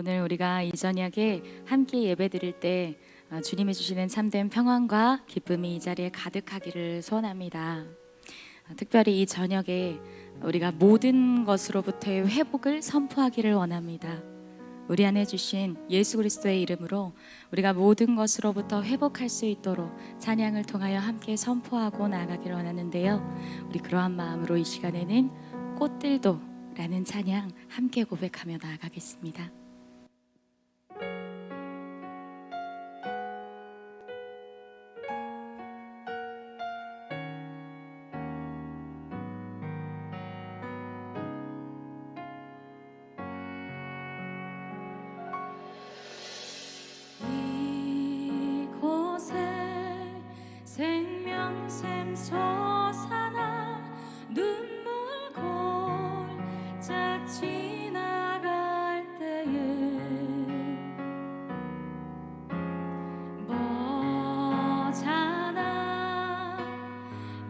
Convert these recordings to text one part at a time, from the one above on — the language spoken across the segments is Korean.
오늘 우리가 이 저녁에 함께 예배드릴 때 주님이 주시는 참된 평안과 기쁨이 이 자리에 가득하기를 소원합니다. 특별히 이 저녁에 우리가 모든 것으로부터의 회복을 선포하기를 원합니다. 우리 안에 주신 예수 그리스도의 이름으로 우리가 모든 것으로부터 회복할 수 있도록 찬양을 통하여 함께 선포하고 나아가기를 원하는데요. 우리 그러한 마음으로 이 시간에는 꽃들도 라는 찬양 함께 고백하며 나아가겠습니다. 생명샘 솟아나 눈물 골짝 지나갈 때에 머잖아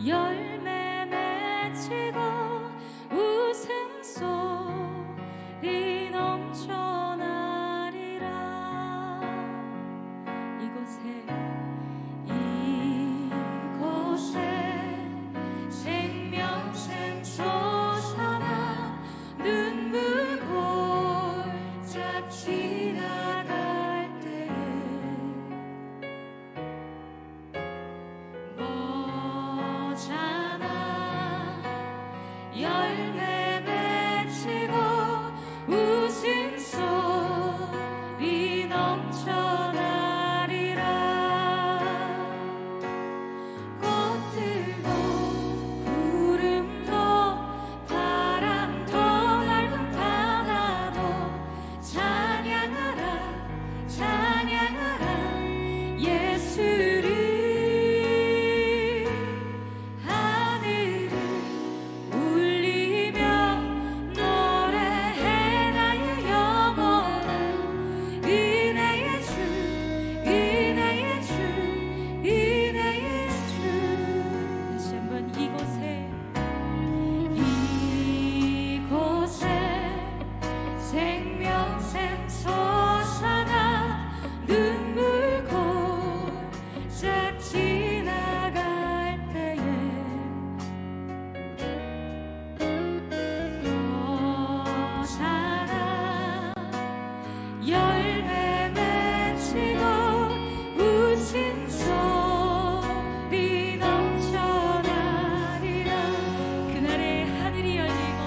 열매 맺히고 웃음소리 넘쳐나리라. 이곳에 생명샘 솟아나 눈물 골짝 지나갈 때에 머잖아 열매 맺히고 웃음소리 넘쳐나리라. 생명샘 솟아나 눈물 골짝 지나갈 때에 머잖아 열매 맺히고 웃음소리 넘쳐나리라. 그날에 하늘이 열리고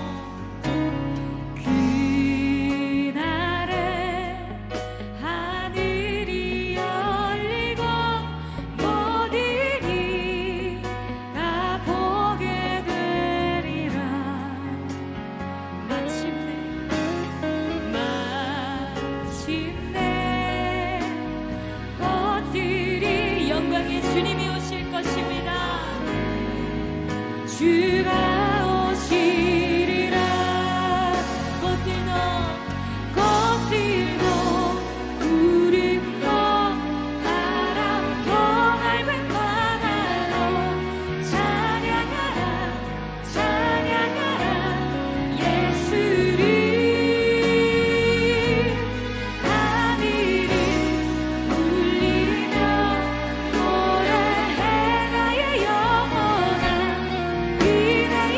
영광의 주님이 오실 것입니다. 주가 오시리라. 꽃들도 구름도 바람도 맑은 바다로 찬양하라 찬양하라 예수를. 하늘이 울리며 노래해 나의 영혼아. 은혜의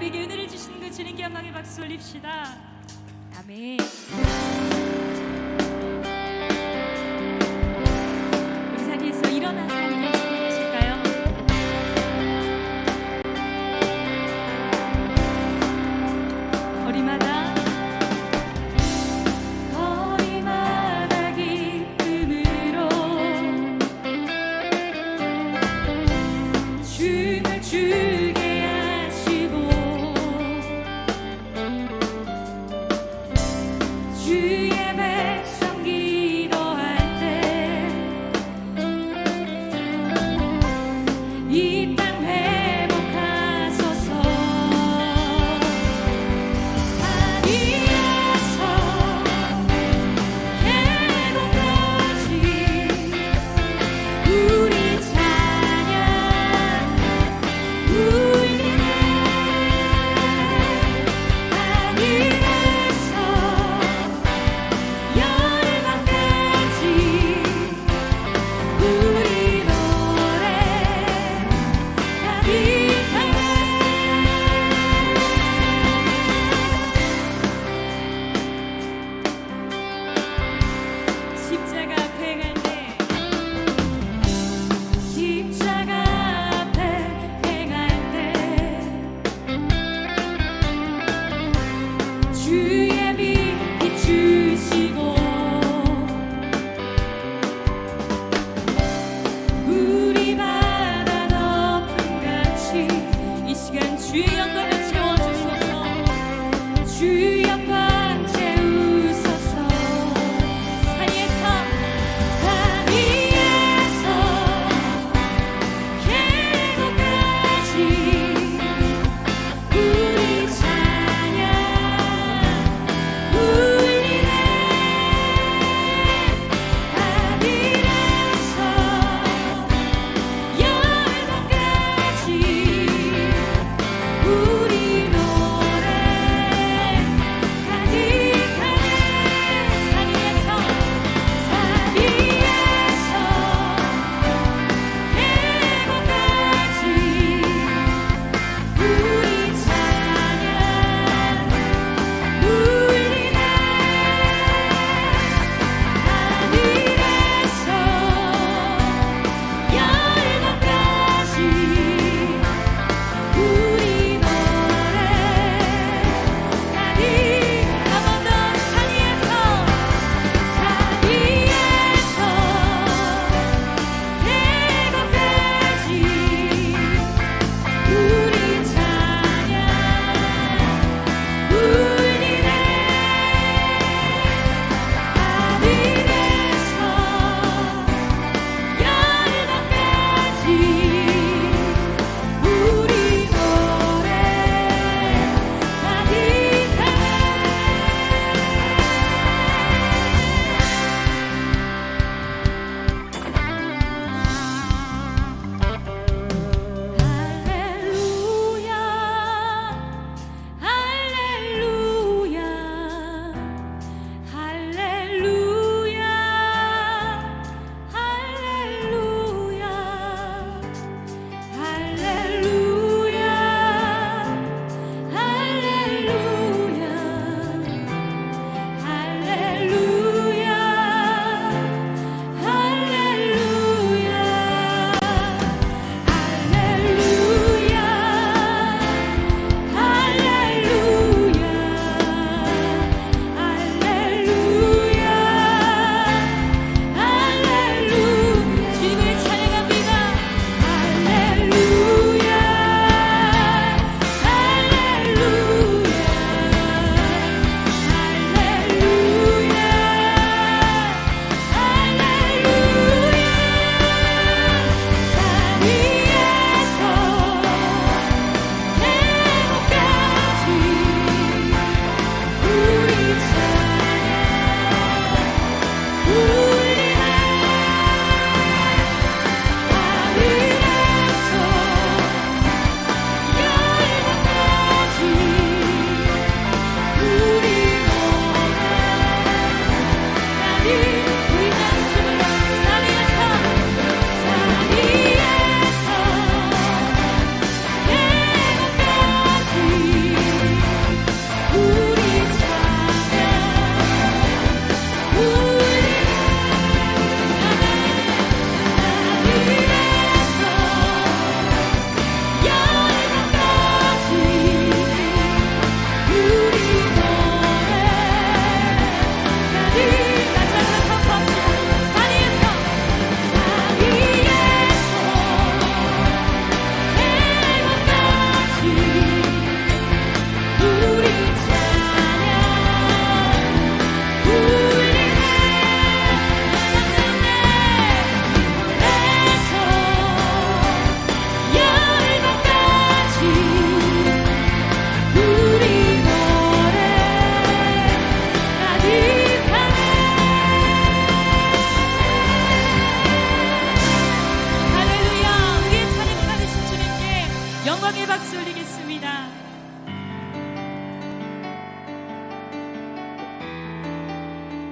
우리에게 은혜를 주시는 그 주님께 영광의 박수 올립시다. 아멘. 우리 자리에서 일어나서 함께 찬양하실까요? 거리마다 거리마다 기쁨으로 춤을 추게 하시고 주의 백성 기도할 때 이 땅 회복하소서. 산 위에서 계곡까지 우리 찬양 울리네. 하늘에서 열방까지 우리 노래 가득하네. 십자가 앞에 갈 때 십자가 앞에 행할 때 주의 빛 비추시고 우리 바다 덮음 같이 이 시간 주의 영광을 채워주소서. 주의 영광 채우소서. 산 위에서 계곡까지 우리 찬양 울리네. 하늘에서 열방까지 우리 노래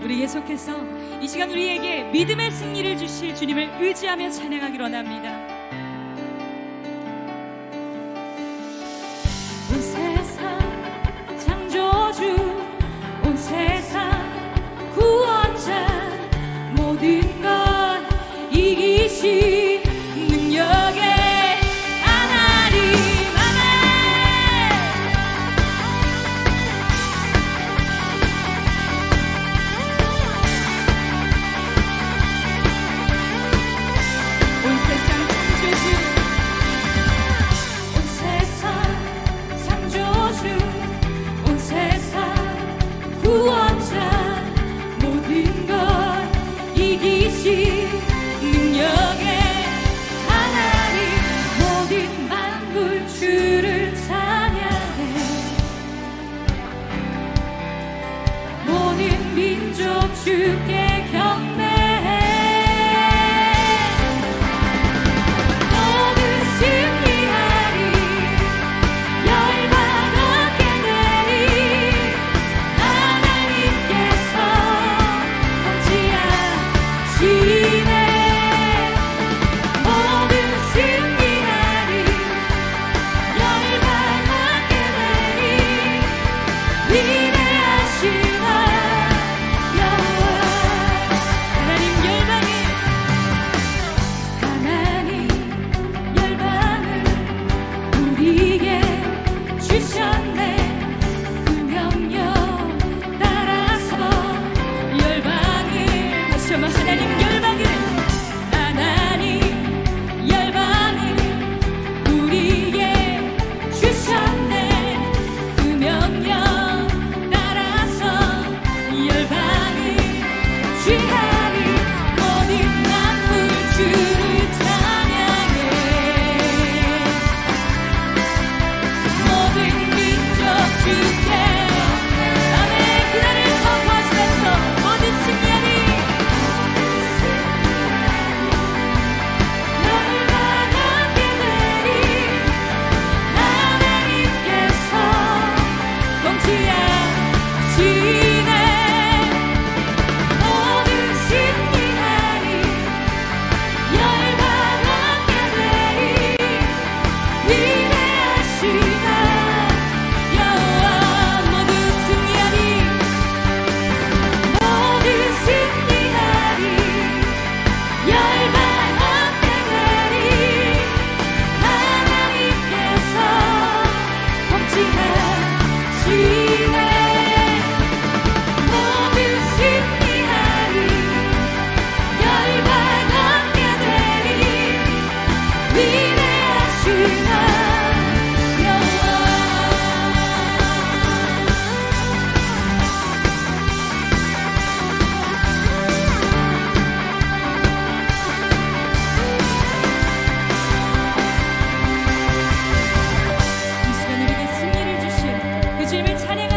우리 계속해서 이 시간 우리에게 믿음의 승리를 주실 주님을 의지하며 찬양하기로 합니다. 온 세상 창조주, 온 세상 구원자, 모든 것 이기신 능력의 하나님, 온 세상 창조주, 온 세상 창조주, 온 세상 구원자, 모든 것 이기신 능력의 하나님, 모든 만물 주를 찬양해, 모든 민족 주께 경배해. 모든 승리하리, 열방 얻게 되리, 하나님께서 통치하시네. 모든 승리하리, 열방 얻게 되리, 위대하시나 여호와. 하나님 열방을, 하나님 열방을 우리에게 주셨네. 그 명령 따라서 열방을, 다시 한번 하나님 열방을, 하나님 열방을 우리에게 주셨네. 그 명령 따라서 열방을 취하리, 모든 만물 주를 찬양해, 모든 민족 주께 아멘. 그날을 선포하시면서 모든 승리하리, 열방 얻게 되리, 하나님께서 통치하시네. 모든 승리하리, 열방 얻게 되리, 위대하시다 여호와. 모든 승리하리, 모든 승리하리, 열방 얻게 되리, 하나님께서 통치하시네. 모든 승리하리, 열방 얻게 되리, 위대하시나 여호와. 이 시간 우리에게 승리를 주신 그 주님을 찬양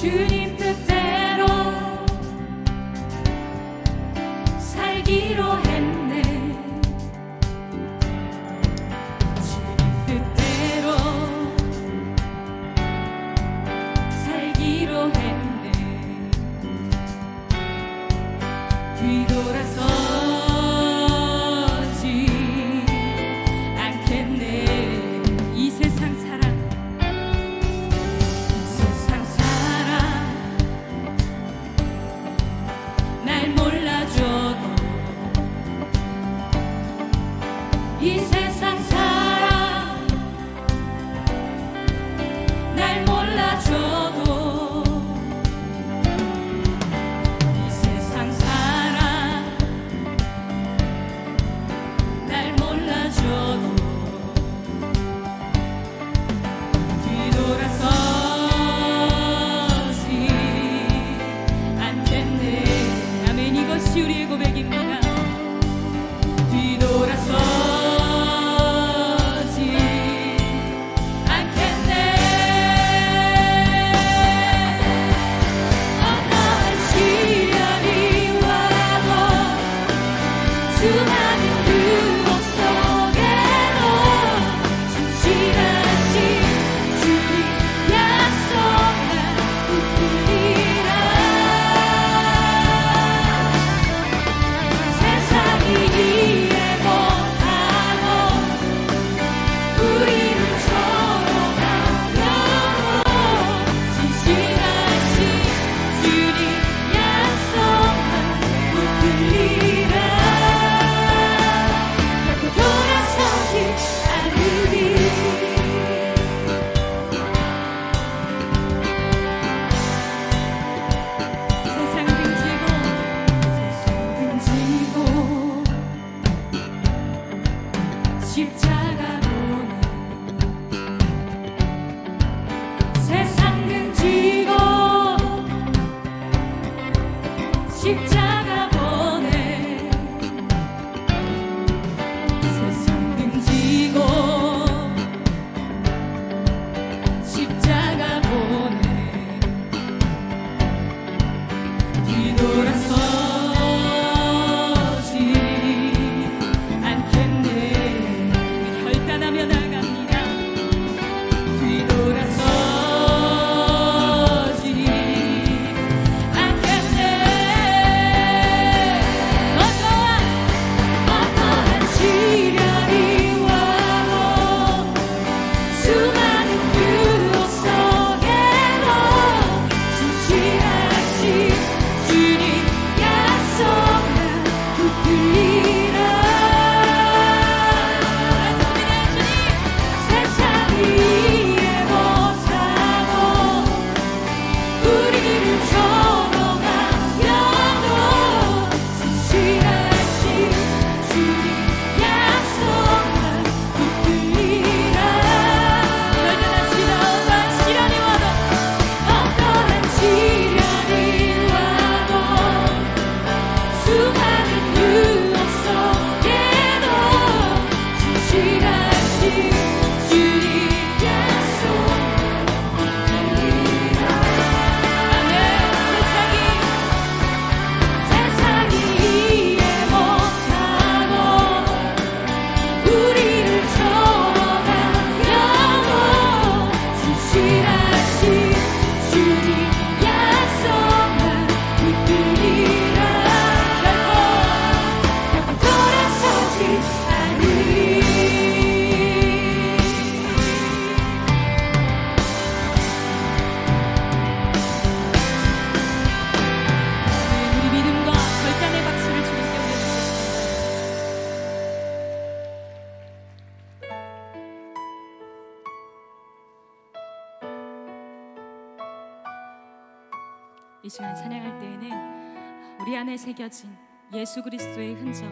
주님 뜻대로 살기로 했네. 주님 뜻대로 살기로 했네. 뒤돌아서지 않겠네. 이 세상 사랑, 이 세상 사랑 날 몰라줘도, 이 세상 사랑 날 몰라줘도, 이 세상 사랑 날 몰라줘도 뒤돌아서지 않겠네. 아멘. 이것이 우리의 고백입니다. 뒤돌아서지 않겠네. 어떠한 시련이 와도, 수많은 유혹 속에도 진실하신 주님 약속만 붙들리라. 세상이 이해 못하고 우리를 쳐다보려고 진실하신 주님 약속만 붙들리라. 결코 돌아서지 않으리. 세상 등지고 십자가 보내. 세상 등지고 십자가 보내. 세상 등지고 십자가 보내. 뒤돌아서지 않겠네. 결단하며 나갑니다. 뒤돌아서지 않겠네. 어떠한 시련이 와도, 수많은 유혹 속에도 진실하신 주님 약속만 붙들리라. 말씀입니다. 주님. 세상이 이해 못하고 우리를 조롱하려도 진실하신 주님 약속만 붙들리라. 결단합시다. 어떠한 시련이 와도, 어떠한 시련이 와도, 수많은 유혹 속에도 진실하신 주님 약속만 붙들리라. 아멘. 세상이 이해 못하고 우리를 조롱하려도 진실하신 주님 약속만 붙들리라. 결코 돌아서지 않으리. 우리 믿음과 결단의 박수를 주님께 올려드리겠습니다. 이 시간 찬양할 때에는 우리 안에 새겨진 예수 그리스도의 흔적,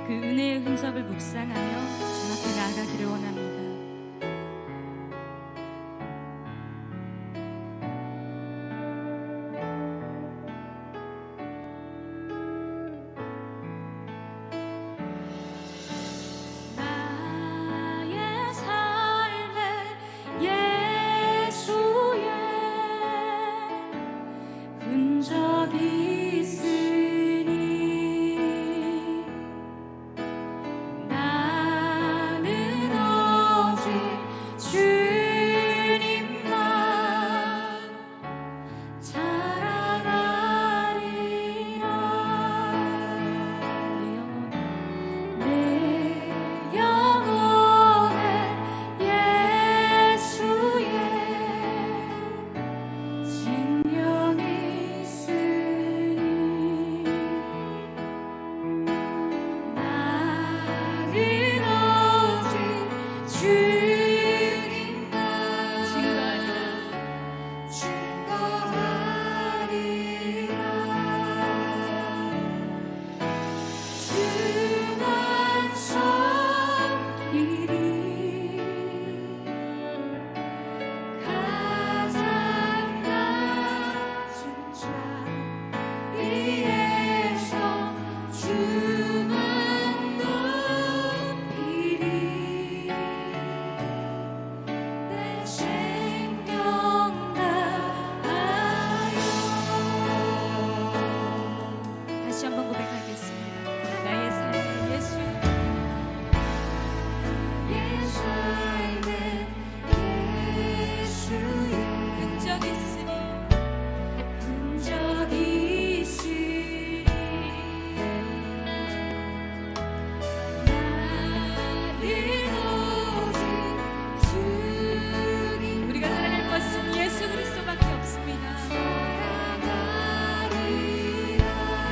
그 은혜의 흔적을 묵상하며 주 앞에 나아가기를 원합니다. 나의 삶에 예수의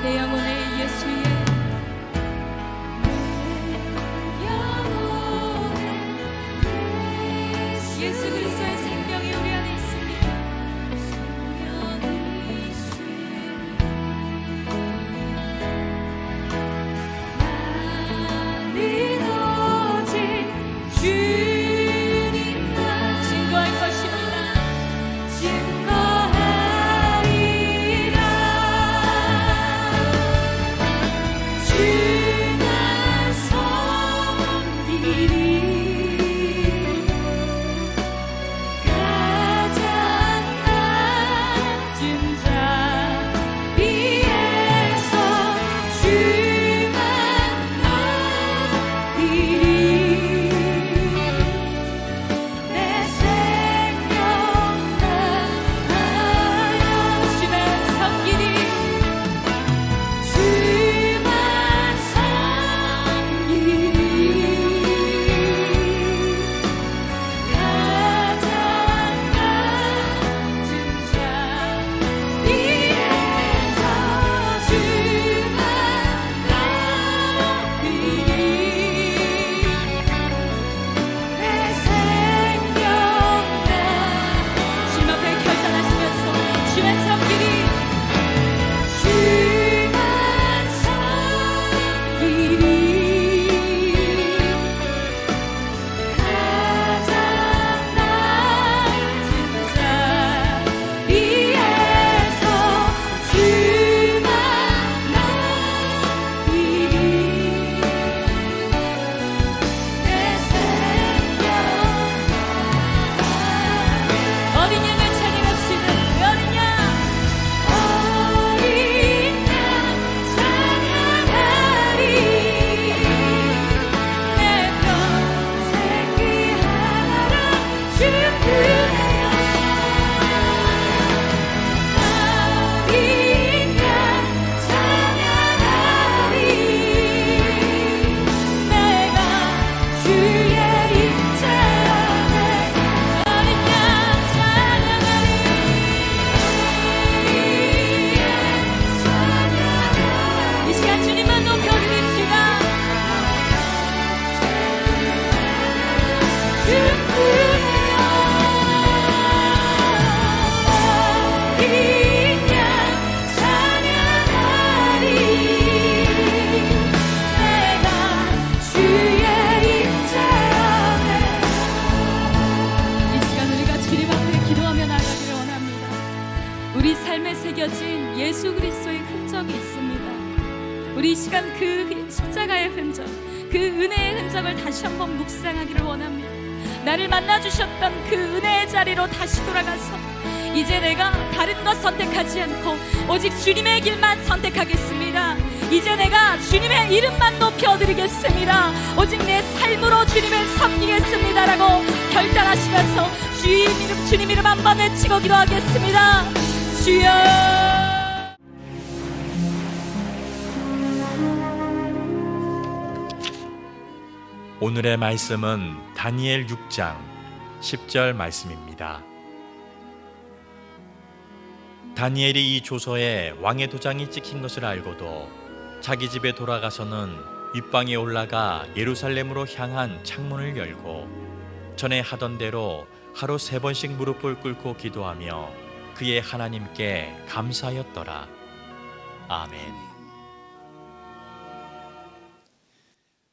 내 영혼의 예수의 예수 그리스도의 생명이 우리 안에 있습니다. 나는 오직 주님만 증거할 것입니다. 증거하리라. 주만 섬기리. 가장 낮은 자리에서 주만 높이리. 내 생명 다하여 주만 섬기리. 주만 섬기리. 가장 낮은 자리에서 주만 높이리. 내 생명 주님 앞에 결단하시면서 주만 섬기리. 주만 섬기리. 가장 낮은 자리에서 주만 높이리. 내 생명 어린 양을 찬양합시다. 어린 양 어린 양 찬양하리. 내 평생 그 하나로 충분해요. 어린 양 찬양하리. 내가 주의 임재 안에 어린 양 찬양하리. 이 시간 주님만 높여드립시다. 충분해요. 어린 양 찬양하리. 내가 주의 임재 안에 이 시간 우리가 주님 앞에 기도하며 나가기를 원합니다. 우리 삶에 새겨진 예수 그리스도의 흔적이 있습니다. 우리 이 시간 그 십자가의 흔적, 그 은혜의 흔적을 다시 한번 묵상하기를 원합니다. 나를 만나주셨던 그 은혜의 자리로 다시 돌아가서 이제 내가 다른 것 선택하지 않고 오직 주님의 길만 선택하겠습니다. 이제 내가 주님의 이름만 높여드리겠습니다. 오직 내 삶으로 주님을 섬기겠습니다라고 결단하시면서 주님 이름 한번 외치고 기도하겠습니다. 주여. 오늘의 말씀은 다니엘 6장 10절 말씀입니다. 다니엘이 이 조서에 왕의 도장이 찍힌 것을 알고도 자기 집에 돌아가서는 윗방에 올라가 예루살렘으로 향한 창문을 열고 전에 하던 대로 하루 3번씩 무릎을 꿇고 기도하며 그의 하나님께 감사하였더라. 아멘.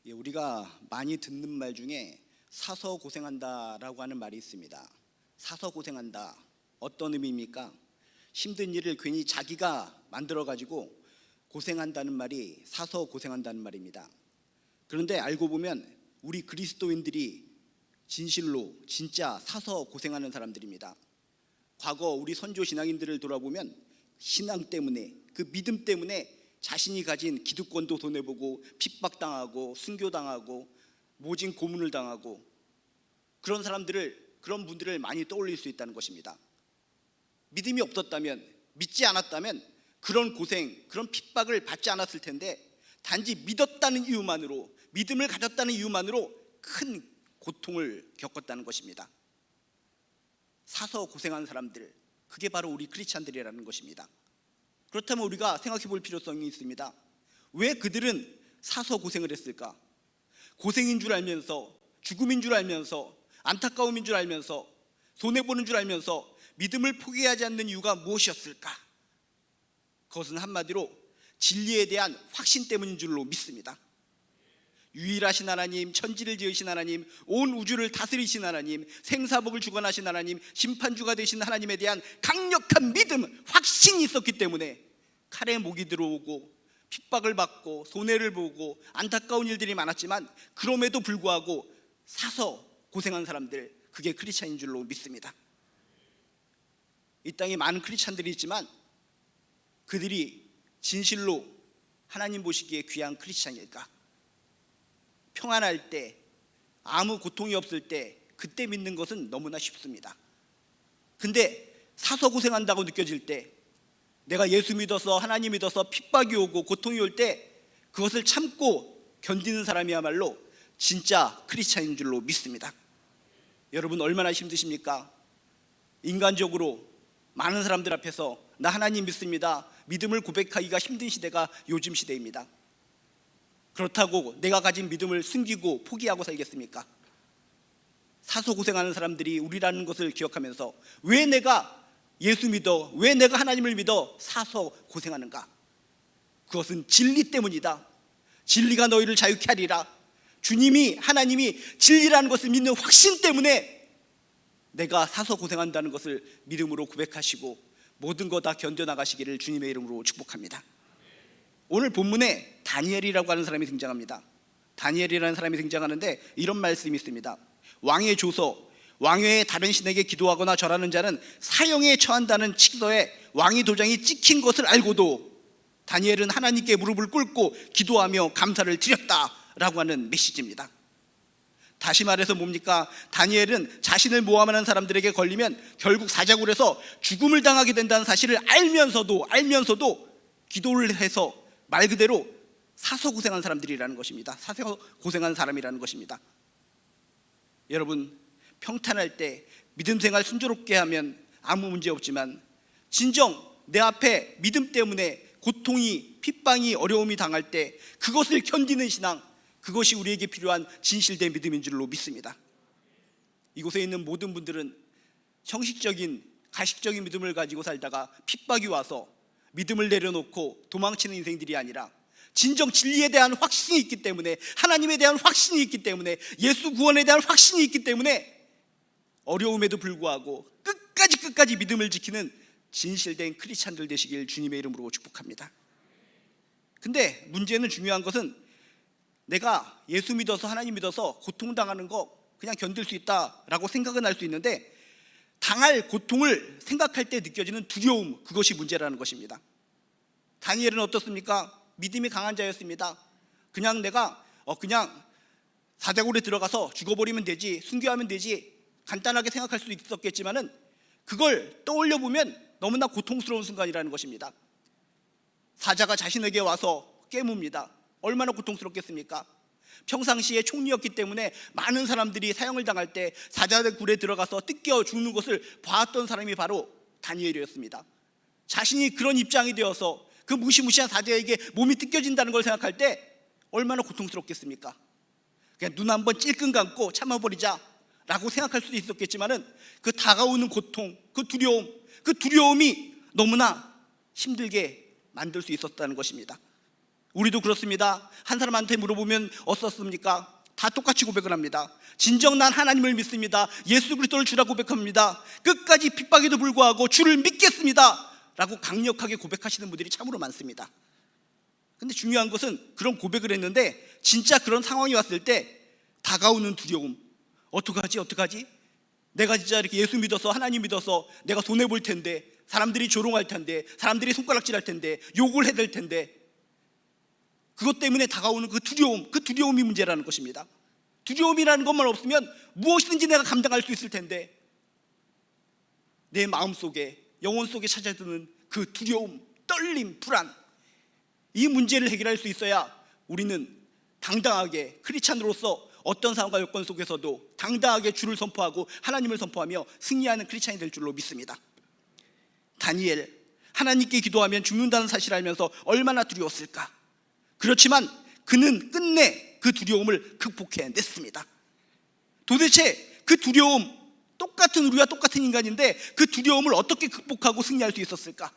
우리가 많이 듣는 말 중에 사서 고생한다라고 하는 말이 있습니다. 사서 고생한다. 어떤 의미입니까? 힘든 일을 괜히 자기가 만들어가지고 고생한다는 말이 사서 고생한다는 말입니다. 그런데 알고 보면 우리 그리스도인들이 진실로 진짜 사서 고생하는 사람들입니다. 과거 우리 선조 신앙인들을 돌아보면 신앙 때문에, 그 믿음 때문에 자신이 가진 기득권도 손해보고 핍박당하고 순교당하고 모진 고문을 당하고 그런 분들을 많이 떠올릴 수 있다는 것입니다. 믿음이 없었다면, 믿지 않았다면 그런 고생, 그런 핍박을 받지 않았을 텐데 단지 믿었다는 이유만으로, 믿음을 가졌다는 이유만으로 큰 고통을 겪었다는 것입니다. 사서 고생하는 사람들, 그게 바로 우리 크리스찬들이라는 것입니다. 그렇다면 우리가 생각해 볼 필요성이 있습니다. 왜 그들은 사서 고생을 했을까? 고생인 줄 알면서, 죽음인 줄 알면서, 안타까움인 줄 알면서, 손해보는 줄 알면서 믿음을 포기하지 않는 이유가 무엇이었을까? 그것은 한마디로 진리에 대한 확신 때문인 줄로 믿습니다. 유일하신 하나님, 천지를 지으신 하나님, 온 우주를 다스리신 하나님, 생사복을 주관하신 하나님, 심판주가 되신 하나님에 대한 강력한 믿음, 확신이 있었기 때문에 칼에 목이 들어오고 핍박을 받고 손해를 보고 안타까운 일들이 많았지만 그럼에도 불구하고 사서 고생한 사람들, 그게 크리스찬인 줄로 믿습니다. 이 땅에 많은 크리스찬들이 있지만 그들이 진실로 하나님 보시기에 귀한 크리스찬일까? 평안할 때, 아무 고통이 없을 때 그때 믿는 것은 너무나 쉽습니다. 근데 사서 고생한다고 느껴질 때, 내가 예수 믿어서 하나님 믿어서 핍박이 오고 고통이 올 때 그것을 참고 견디는 사람이야말로 진짜 크리스찬인 줄로 믿습니다. 여러분 얼마나 힘드십니까? 인간적으로 많은 사람들 앞에서 나 하나님 믿습니다, 믿음을 고백하기가 힘든 시대가 요즘 시대입니다. 그렇다고 내가 가진 믿음을 숨기고 포기하고 살겠습니까? 사서 고생하는 사람들이 우리라는 것을 기억하면서 왜 내가 예수 믿어, 왜 내가 하나님을 믿어 사서 고생하는가? 그것은 진리 때문이다. 진리가 너희를 자유케 하리라. 주님이, 하나님이 진리라는 것을 믿는 확신 때문에 내가 사서 고생한다는 것을 믿음으로 고백하시고 모든 거 다 견뎌나가시기를 주님의 이름으로 축복합니다. 오늘 본문에 다니엘이라고 하는 사람이 등장합니다. 다니엘이라는 사람이 등장하는데 이런 말씀이 있습니다. 왕의 조서, 왕의 다른 신에게 기도하거나 절하는 자는 사형에 처한다는 칙서에 왕의 도장이 찍힌 것을 알고도 다니엘은 하나님께 무릎을 꿇고 기도하며 감사를 드렸다라고 하는 메시지입니다. 다시 말해서 뭡니까? 다니엘은 자신을 모함하는 사람들에게 걸리면 결국 사자굴에서 죽음을 당하게 된다는 사실을 알면서도 기도를 해서 말 그대로 사서 고생한 사람들이라는 것입니다. 사서 고생한 사람이라는 것입니다. 여러분, 평탄할 때 믿음 생활 순조롭게 하면 아무 문제 없지만 진정 내 앞에 믿음 때문에 고통이, 핍박이, 어려움이 당할 때 그것을 견디는 신앙, 그것이 우리에게 필요한 진실된 믿음인 줄로 믿습니다. 이곳에 있는 모든 분들은 형식적인, 가식적인 믿음을 가지고 살다가 핍박이 와서 믿음을 내려놓고 도망치는 인생들이 아니라 진정 진리에 대한 확신이 있기 때문에, 하나님에 대한 확신이 있기 때문에, 예수 구원에 대한 확신이 있기 때문에 어려움에도 불구하고 끝까지 믿음을 지키는 진실된 크리스찬들 되시길 주님의 이름으로 축복합니다. 근데 문제는, 중요한 것은 내가 예수 믿어서 하나님 믿어서 고통당하는 거 그냥 견딜 수 있다라고 생각은 할 수 있는데 당할 고통을 생각할 때 느껴지는 두려움, 그것이 문제라는 것입니다. 다니엘은 어떻습니까? 믿음이 강한 자였습니다. 그냥 내가 그냥 사자굴에 들어가서 죽어버리면 되지, 순교하면 되지, 간단하게 생각할 수 있었겠지만은 그걸 떠올려 보면 너무나 고통스러운 순간이라는 것입니다. 사자가 자신에게 와서 깨뭅니다. 얼마나 고통스럽겠습니까? 평상시에 총리였기 때문에 많은 사람들이 사형을 당할 때 사자의 굴에 들어가서 뜯겨 죽는 것을 봤던 사람이 바로 다니엘이었습니다. 자신이 그런 입장이 되어서 그 무시무시한 사자에게 몸이 뜯겨진다는 걸 생각할 때 얼마나 고통스럽겠습니까? 그냥 눈 한번 찔끔 감고 참아버리자 라고 생각할 수도 있었겠지만은 그 다가오는 고통, 그 두려움이 너무나 힘들게 만들 수 있었다는 것입니다. 우리도 그렇습니다. 한 사람한테 물어보면 어떻습니까? 다 똑같이 고백을 합니다. 진정 난 하나님을 믿습니다, 예수 그리스도를 주라 고백합니다, 끝까지 핍박에도 불구하고 주를 믿겠습니다 라고 강력하게 고백하시는 분들이 참으로 많습니다. 근데 중요한 것은 그런 고백을 했는데 진짜 그런 상황이 왔을 때 다가오는 두려움, 어떡하지? 내가 진짜 이렇게 예수 믿어서 하나님 믿어서 내가 손해볼 텐데, 사람들이 조롱할 텐데, 사람들이 손가락질할 텐데, 욕을 해댈 텐데, 그것 때문에 다가오는 그 두려움이 문제라는 것입니다. 두려움이라는 것만 없으면 무엇이든지 내가 감당할 수 있을 텐데 내 마음속에, 영혼 속에 찾아드는 그 두려움, 떨림, 불안, 이 문제를 해결할 수 있어야 우리는 당당하게 크리스찬으로서 어떤 상황과 여건 속에서도 당당하게 주를 선포하고 하나님을 선포하며 승리하는 크리스찬이 될 줄로 믿습니다. 다니엘, 하나님께 기도하면 죽는다는 사실을 알면서 얼마나 두려웠을까. 그렇지만 그는 끝내 그 두려움을 극복해냈습니다. 도대체 그 두려움, 똑같은 우리와 똑같은 인간인데 그 두려움을 어떻게 극복하고 승리할 수 있었을까?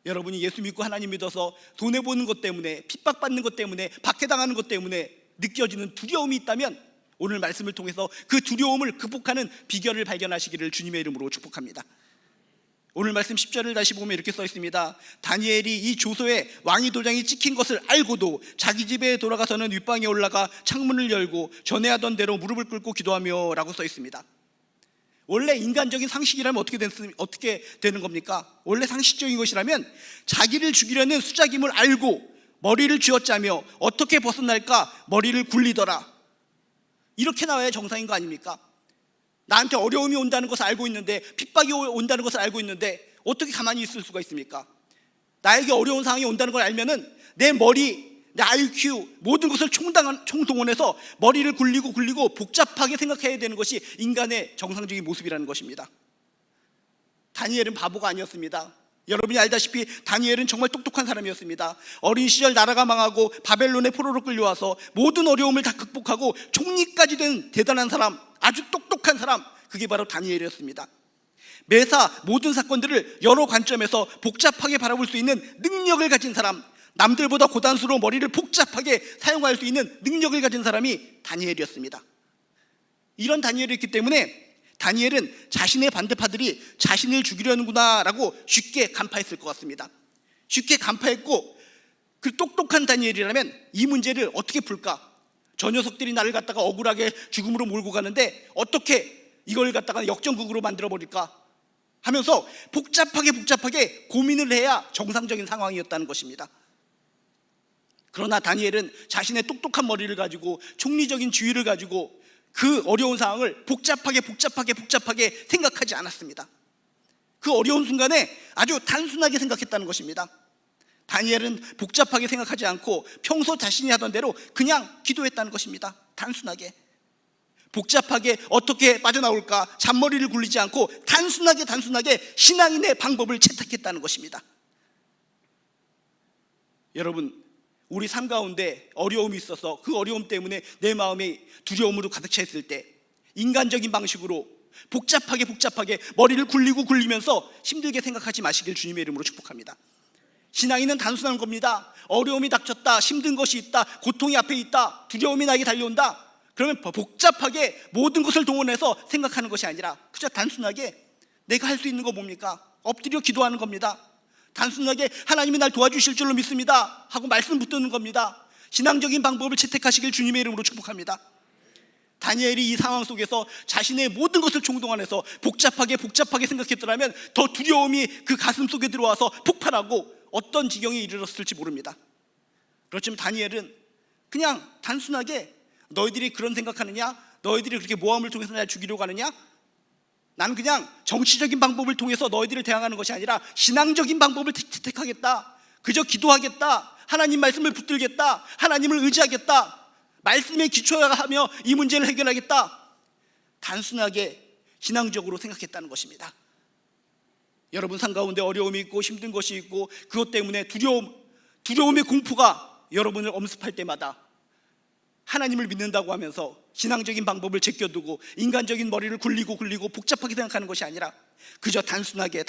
여러분이 예수 믿고 하나님 믿어서 손해보는 것 때문에, 핍박받는 것 때문에, 박해당하는 것 때문에 느껴지는 두려움이 있다면 오늘 말씀을 통해서 그 두려움을 극복하는 비결을 발견하시기를 주님의 이름으로 축복합니다. 오늘 말씀 10절을 다시 보면 이렇게 써 있습니다. 다니엘이 이 조서에 왕의 도장이 찍힌 것을 알고도 자기 집에 돌아가서는 윗방에 올라가 창문을 열고 전에 하던 대로 무릎을 꿇고 기도하며 라고 써 있습니다. 원래 인간적인 상식이라면 어떻게 되는 겁니까? 원래 상식적인 것이라면 자기를 죽이려는 수작임을 알고 머리를 쥐어짜며 어떻게 벗어날까 머리를 굴리더라, 이렇게 나와야 정상인 거 아닙니까? 나한테 어려움이 온다는 것을 알고 있는데, 핍박이 온다는 것을 알고 있는데 어떻게 가만히 있을 수가 있습니까? 나에게 어려운 상황이 온다는 걸 알면은 내 머리, 내 IQ 모든 것을 총동원해서 머리를 굴리고 복잡하게 생각해야 되는 것이 인간의 정상적인 모습이라는 것입니다. 다니엘은 바보가 아니었습니다. 여러분이 알다시피 다니엘은 정말 똑똑한 사람이었습니다. 어린 시절 나라가 망하고 바벨론의 포로로 끌려와서 모든 어려움을 다 극복하고 총리까지 된 대단한 사람, 아주 똑똑한 사람, 그게 바로 다니엘이었습니다. 매사 모든 사건들을 여러 관점에서 복잡하게 바라볼 수 있는 능력을 가진 사람, 남들보다 고단수로 머리를 복잡하게 사용할 수 있는 능력을 가진 사람이 다니엘이었습니다. 이런 다니엘이었기 때문에 다니엘은 자신의 반대파들이 자신을 죽이려는구나 라고 쉽게 간파했을 것 같습니다. 쉽게 간파했고, 그 똑똑한 다니엘이라면 이 문제를 어떻게 풀까? 저 녀석들이 나를 갖다가 억울하게 죽음으로 몰고 가는데 어떻게 이걸 갖다가 역전극으로 만들어버릴까 하면서 복잡하게 고민을 해야 정상적인 상황이었다는 것입니다. 그러나 다니엘은 자신의 똑똑한 머리를 가지고 총리적인 지위를 가지고 그 어려운 상황을 복잡하게 생각하지 않았습니다. 그 어려운 순간에 아주 단순하게 생각했다는 것입니다. 다니엘은 복잡하게 생각하지 않고 평소 자신이 하던 대로 그냥 기도했다는 것입니다. 단순하게. 복잡하게 어떻게 빠져나올까 잔머리를 굴리지 않고 단순하게 신앙인의 방법을 채택했다는 것입니다. 여러분, 우리 삶 가운데 어려움이 있어서 그 어려움 때문에 내 마음이 두려움으로 가득 차 있을 때 인간적인 방식으로 복잡하게 머리를 굴리면서 힘들게 생각하지 마시길 주님의 이름으로 축복합니다. 신앙인은 단순한 겁니다. 어려움이 닥쳤다, 힘든 것이 있다, 고통이 앞에 있다, 두려움이 나에게 달려온다, 그러면 복잡하게 모든 것을 동원해서 생각하는 것이 아니라 그저 단순하게 내가 할 수 있는 거 뭡니까? 엎드려 기도하는 겁니다. 단순하게 하나님이 날 도와주실 줄로 믿습니다 하고 말씀 붙드는 겁니다. 신앙적인 방법을 채택하시길 주님의 이름으로 축복합니다. 다니엘이 이 상황 속에서 자신의 모든 것을 총동원해서 복잡하게 생각했더라면 더 두려움이 그 가슴 속에 들어와서 폭발하고 어떤 지경에 이르렀을지 모릅니다. 그렇지만 다니엘은 그냥 단순하게 너희들이 그런 생각하느냐? 너희들이 그렇게 모함을 통해서 날 죽이려고 하느냐? 나는 그냥 정치적인 방법을 통해서 너희들을 대항하는 것이 아니라 신앙적인 방법을 채택하겠다. 그저 기도하겠다. 하나님 말씀을 붙들겠다. 하나님을 의지하겠다. 말씀에 기초하며 이 문제를 해결하겠다. 단순하게 신앙적으로 생각했다는 것입니다. 여러분 삶 가운데 어려움이 있고 힘든 것이 있고 그것 때문에 두려움의 공포가 여러분을 엄습할 때마다 하나님을 믿는다고 하면서 신앙적인 방법을 제껴두고 인간적인 머리를 굴리고 복잡하게 생각하는 것이 아니라 그저 단순하게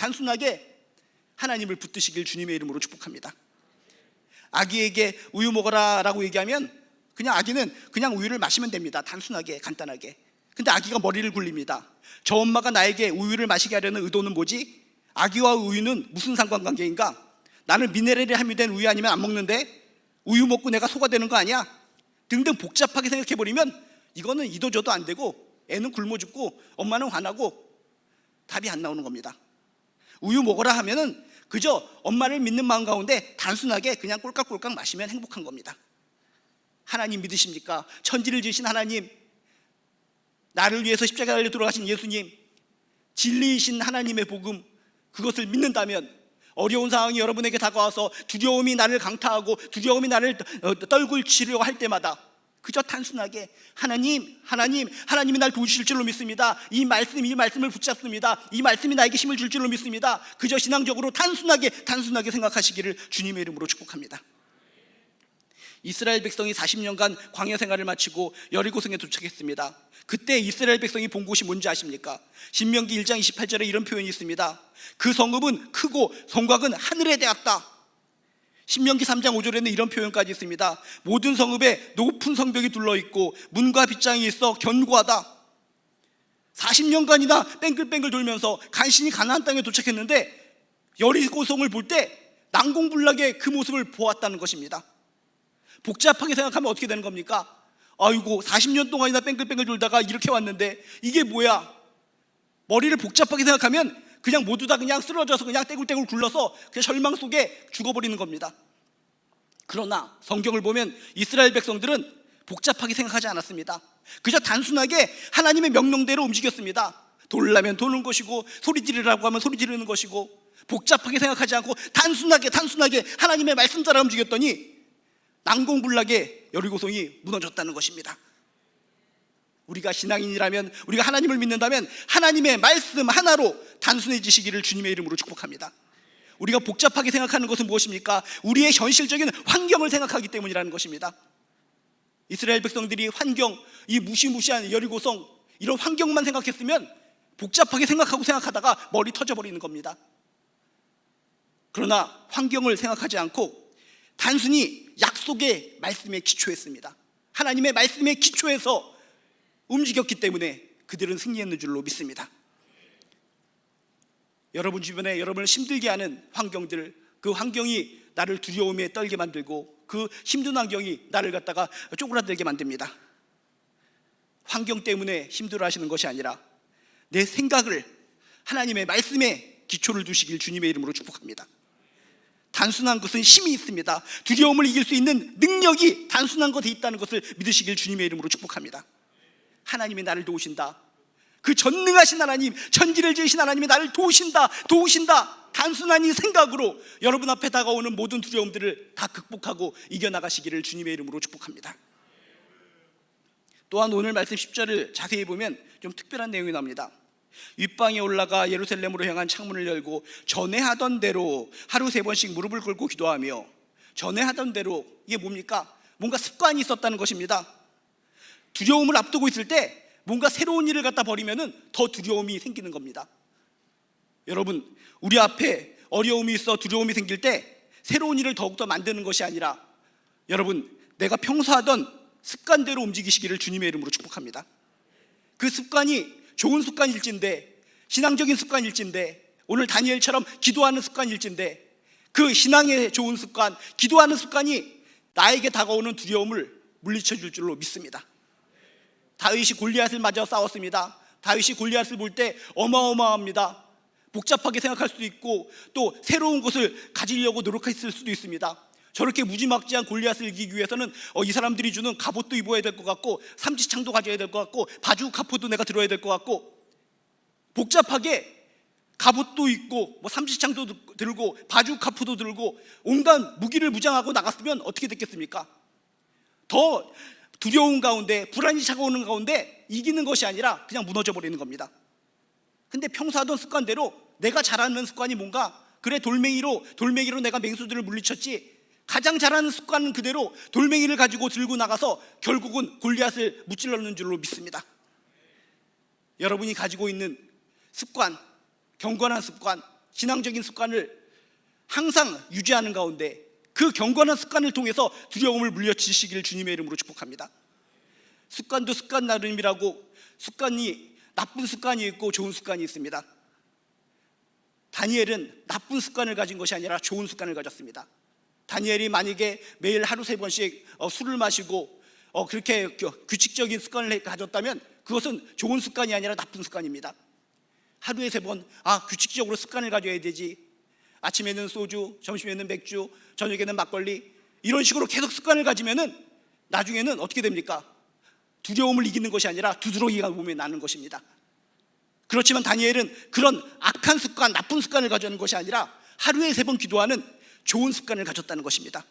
하나님을 붙드시길 주님의 이름으로 축복합니다. 아기에게 우유 먹어라 라고 얘기하면 그냥 아기는 그냥 우유를 마시면 됩니다. 단순하게 간단하게. 근데 아기가 머리를 굴립니다. 저 엄마가 나에게 우유를 마시게 하려는 의도는 뭐지? 아기와 우유는 무슨 상관관계인가? 나는 미네랄이 함유된 우유 아니면 안 먹는데 우유 먹고 내가 소가 되는 거 아니야? 등등 복잡하게 생각해버리면 이거는 이도저도 안 되고 애는 굶어 죽고 엄마는 화나고 답이 안 나오는 겁니다. 우유 먹어라 하면은 그저 엄마를 믿는 마음 가운데 단순하게 그냥 꼴깍꼴깍 마시면 행복한 겁니다. 하나님 믿으십니까? 천지를 지으신 하나님, 나를 위해서 십자가에 달려 돌아가신 예수님, 진리이신 하나님의 복음, 그것을 믿는다면 어려운 상황이 여러분에게 다가와서 두려움이 나를 강타하고 두려움이 나를 떨굴치려고 할 때마다 그저 단순하게 하나님이 날 도우실 줄로 믿습니다. 이 말씀을 붙잡습니다. 이 말씀이 나에게 힘을 줄 줄로 믿습니다. 그저 신앙적으로 단순하게 생각하시기를 주님의 이름으로 축복합니다. 이스라엘 백성이 40년간 광야 생활을 마치고 여리고성에 도착했습니다. 그때 이스라엘 백성이 본 곳이 뭔지 아십니까? 신명기 1장 28절에 이런 표현이 있습니다. 그 성읍은 크고 성곽은 하늘에 닿았다. 신명기 3장 5절에는 이런 표현까지 있습니다. 모든 성읍에 높은 성벽이 둘러있고 문과 빗장이 있어 견고하다. 40년간이나 뺑글뺑글 돌면서 간신히 가나안 땅에 도착했는데 여리고성을 볼 때 난공불락의 그 모습을 보았다는 것입니다. 복잡하게 생각하면 어떻게 되는 겁니까? 아이고 40년 동안이나 뺑글뺑글 돌다가 이렇게 왔는데 이게 뭐야? 머리를 복잡하게 생각하면 그냥 모두 다 그냥 쓰러져서 그냥 떼굴떼굴 굴러서 그냥 절망 속에 죽어버리는 겁니다. 그러나 성경을 보면 이스라엘 백성들은 복잡하게 생각하지 않았습니다. 그저 단순하게 하나님의 명령대로 움직였습니다. 돌라면 도는 것이고 소리 지르라고 하면 소리 지르는 것이고 복잡하게 생각하지 않고 단순하게 하나님의 말씀 따라 움직였더니 난공불락의 여리고성이 무너졌다는 것입니다. 우리가 신앙인이라면, 우리가 하나님을 믿는다면 하나님의 말씀 하나로 단순해지시기를 주님의 이름으로 축복합니다. 우리가 복잡하게 생각하는 것은 무엇입니까? 우리의 현실적인 환경을 생각하기 때문이라는 것입니다. 이스라엘 백성들이 환경, 이 무시무시한 여리고성, 이런 환경만 생각했으면 복잡하게 생각하다가 머리 터져버리는 겁니다. 그러나 환경을 생각하지 않고 단순히 약속의 말씀에 기초했습니다. 하나님의 말씀에 기초해서 움직였기 때문에 그들은 승리했는 줄로 믿습니다. 여러분 주변에 여러분을 힘들게 하는 환경들, 그 환경이 나를 두려움에 떨게 만들고 그 힘든 환경이 나를 갖다가 쪼그라들게 만듭니다. 환경 때문에 힘들어하시는 것이 아니라 내 생각을 하나님의 말씀에 기초를 두시길 주님의 이름으로 축복합니다. 단순한 것은 힘이 있습니다. 두려움을 이길 수 있는 능력이 단순한 것에 있다는 것을 믿으시길 주님의 이름으로 축복합니다. 하나님이 나를 도우신다. 그 전능하신 하나님, 천지를 지으신 하나님이 나를 도우신다. 단순한 이 생각으로 여러분 앞에 다가오는 모든 두려움들을 다 극복하고 이겨나가시기를 주님의 이름으로 축복합니다. 또한 오늘 말씀 10절을 자세히 보면 좀 특별한 내용이 나옵니다. 윗방에 올라가 예루살렘으로 향한 창문을 열고 전에 하던 대로 하루 3번씩 무릎을 꿇고 기도하며, 전에 하던 대로, 이게 뭡니까? 뭔가 습관이 있었다는 것입니다. 두려움을 앞두고 있을 때 뭔가 새로운 일을 갖다 버리면 더 두려움이 생기는 겁니다. 여러분, 우리 앞에 어려움이 있어 두려움이 생길 때 새로운 일을 더욱더 만드는 것이 아니라 여러분, 내가 평소 하던 습관대로 움직이시기를 주님의 이름으로 축복합니다. 그 습관이 좋은 습관일진데, 신앙적인 습관일진데, 오늘 다니엘처럼 기도하는 습관일진데, 그 신앙의 좋은 습관, 기도하는 습관이 나에게 다가오는 두려움을 물리쳐 줄 줄로 믿습니다. 다윗이 골리앗을 맞아 싸웠습니다. 다윗이 골리앗을 볼 때 어마어마합니다. 복잡하게 생각할 수도 있고 또 새로운 것을 가지려고 노력했을 수도 있습니다. 저렇게 무지막지한 골리앗을 이기기 위해서는 이 사람들이 주는 갑옷도 입어야 될 것 같고 삼지창도 가져야 될 것 같고 바주 카포도 내가 들어야 될 것 같고, 복잡하게 갑옷도 입고 삼지창도 들고 바주 카포도 들고 온갖 무기를 무장하고 나갔으면 어떻게 됐겠습니까? 더 두려운 가운데, 불안이 차가오는 가운데 이기는 것이 아니라 그냥 무너져 버리는 겁니다. 근데 평소 하던 습관대로 내가 잘하는 습관이 뭔가, 그래 돌멩이로 내가 맹수들을 물리쳤지, 가장 잘하는 습관은 그대로 돌멩이를 가지고 들고 나가서 결국은 골리앗을 무찔러넣는 줄로 믿습니다. 여러분이 가지고 있는 습관, 경건한 습관, 신앙적인 습관을 항상 유지하는 가운데 그 경건한 습관을 통해서 두려움을 물리치시기를 주님의 이름으로 축복합니다. 습관도 습관 나름이라고, 습관이 나쁜 습관이 있고 좋은 습관이 있습니다. 다니엘은 나쁜 습관을 가진 것이 아니라 좋은 습관을 가졌습니다. 다니엘이 만약에 매일 하루 3번씩 술을 마시고 그렇게 규칙적인 습관을 가졌다면 그것은 좋은 습관이 아니라 나쁜 습관입니다. 하루에 3번, 규칙적으로 습관을 가져야 되지, 아침에는 소주, 점심에는 맥주, 저녁에는 막걸리, 이런 식으로 계속 습관을 가지면은 나중에는 어떻게 됩니까? 두려움을 이기는 것이 아니라 두드러기가 몸에 나는 것입니다. 그렇지만 다니엘은 그런 악한 습관, 나쁜 습관을 가져는 것이 아니라 하루에 3번 기도하는 좋은 습관을 가졌다는 것입니다.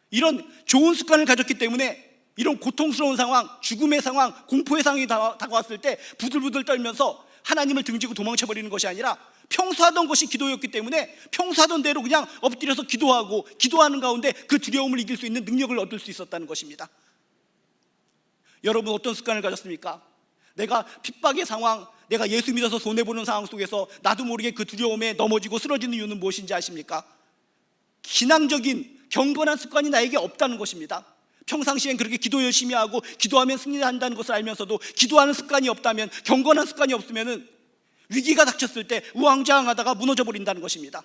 이런 좋은 습관을 가졌기 때문에 이런 고통스러운 상황, 죽음의 상황, 공포의 상황이 다가왔을 때 부들부들 떨면서 하나님을 등지고 도망쳐버리는 것이 아니라 평소 하던 것이 기도였기 때문에 평소 하던 대로 그냥 엎드려서 기도하고 기도하는 가운데 그 두려움을 이길 수 있는 능력을 얻을 수 있었다는 것입니다. 여러분 어떤 습관을 가졌습니까? 내가 핍박의 상황, 내가 예수 믿어서 손해보는 상황 속에서 나도 모르게 그 두려움에 넘어지고 쓰러지는 이유는 무엇인지 아십니까? 신앙적인 경건한 습관이 나에게 없다는 것입니다. 평상시엔 그렇게 기도 열심히 하고 기도하면 승리한다는 것을 알면서도 기도하는 습관이 없다면, 경건한 습관이 없으면 위기가 닥쳤을 때 우왕좌왕하다가 무너져 버린다는 것입니다.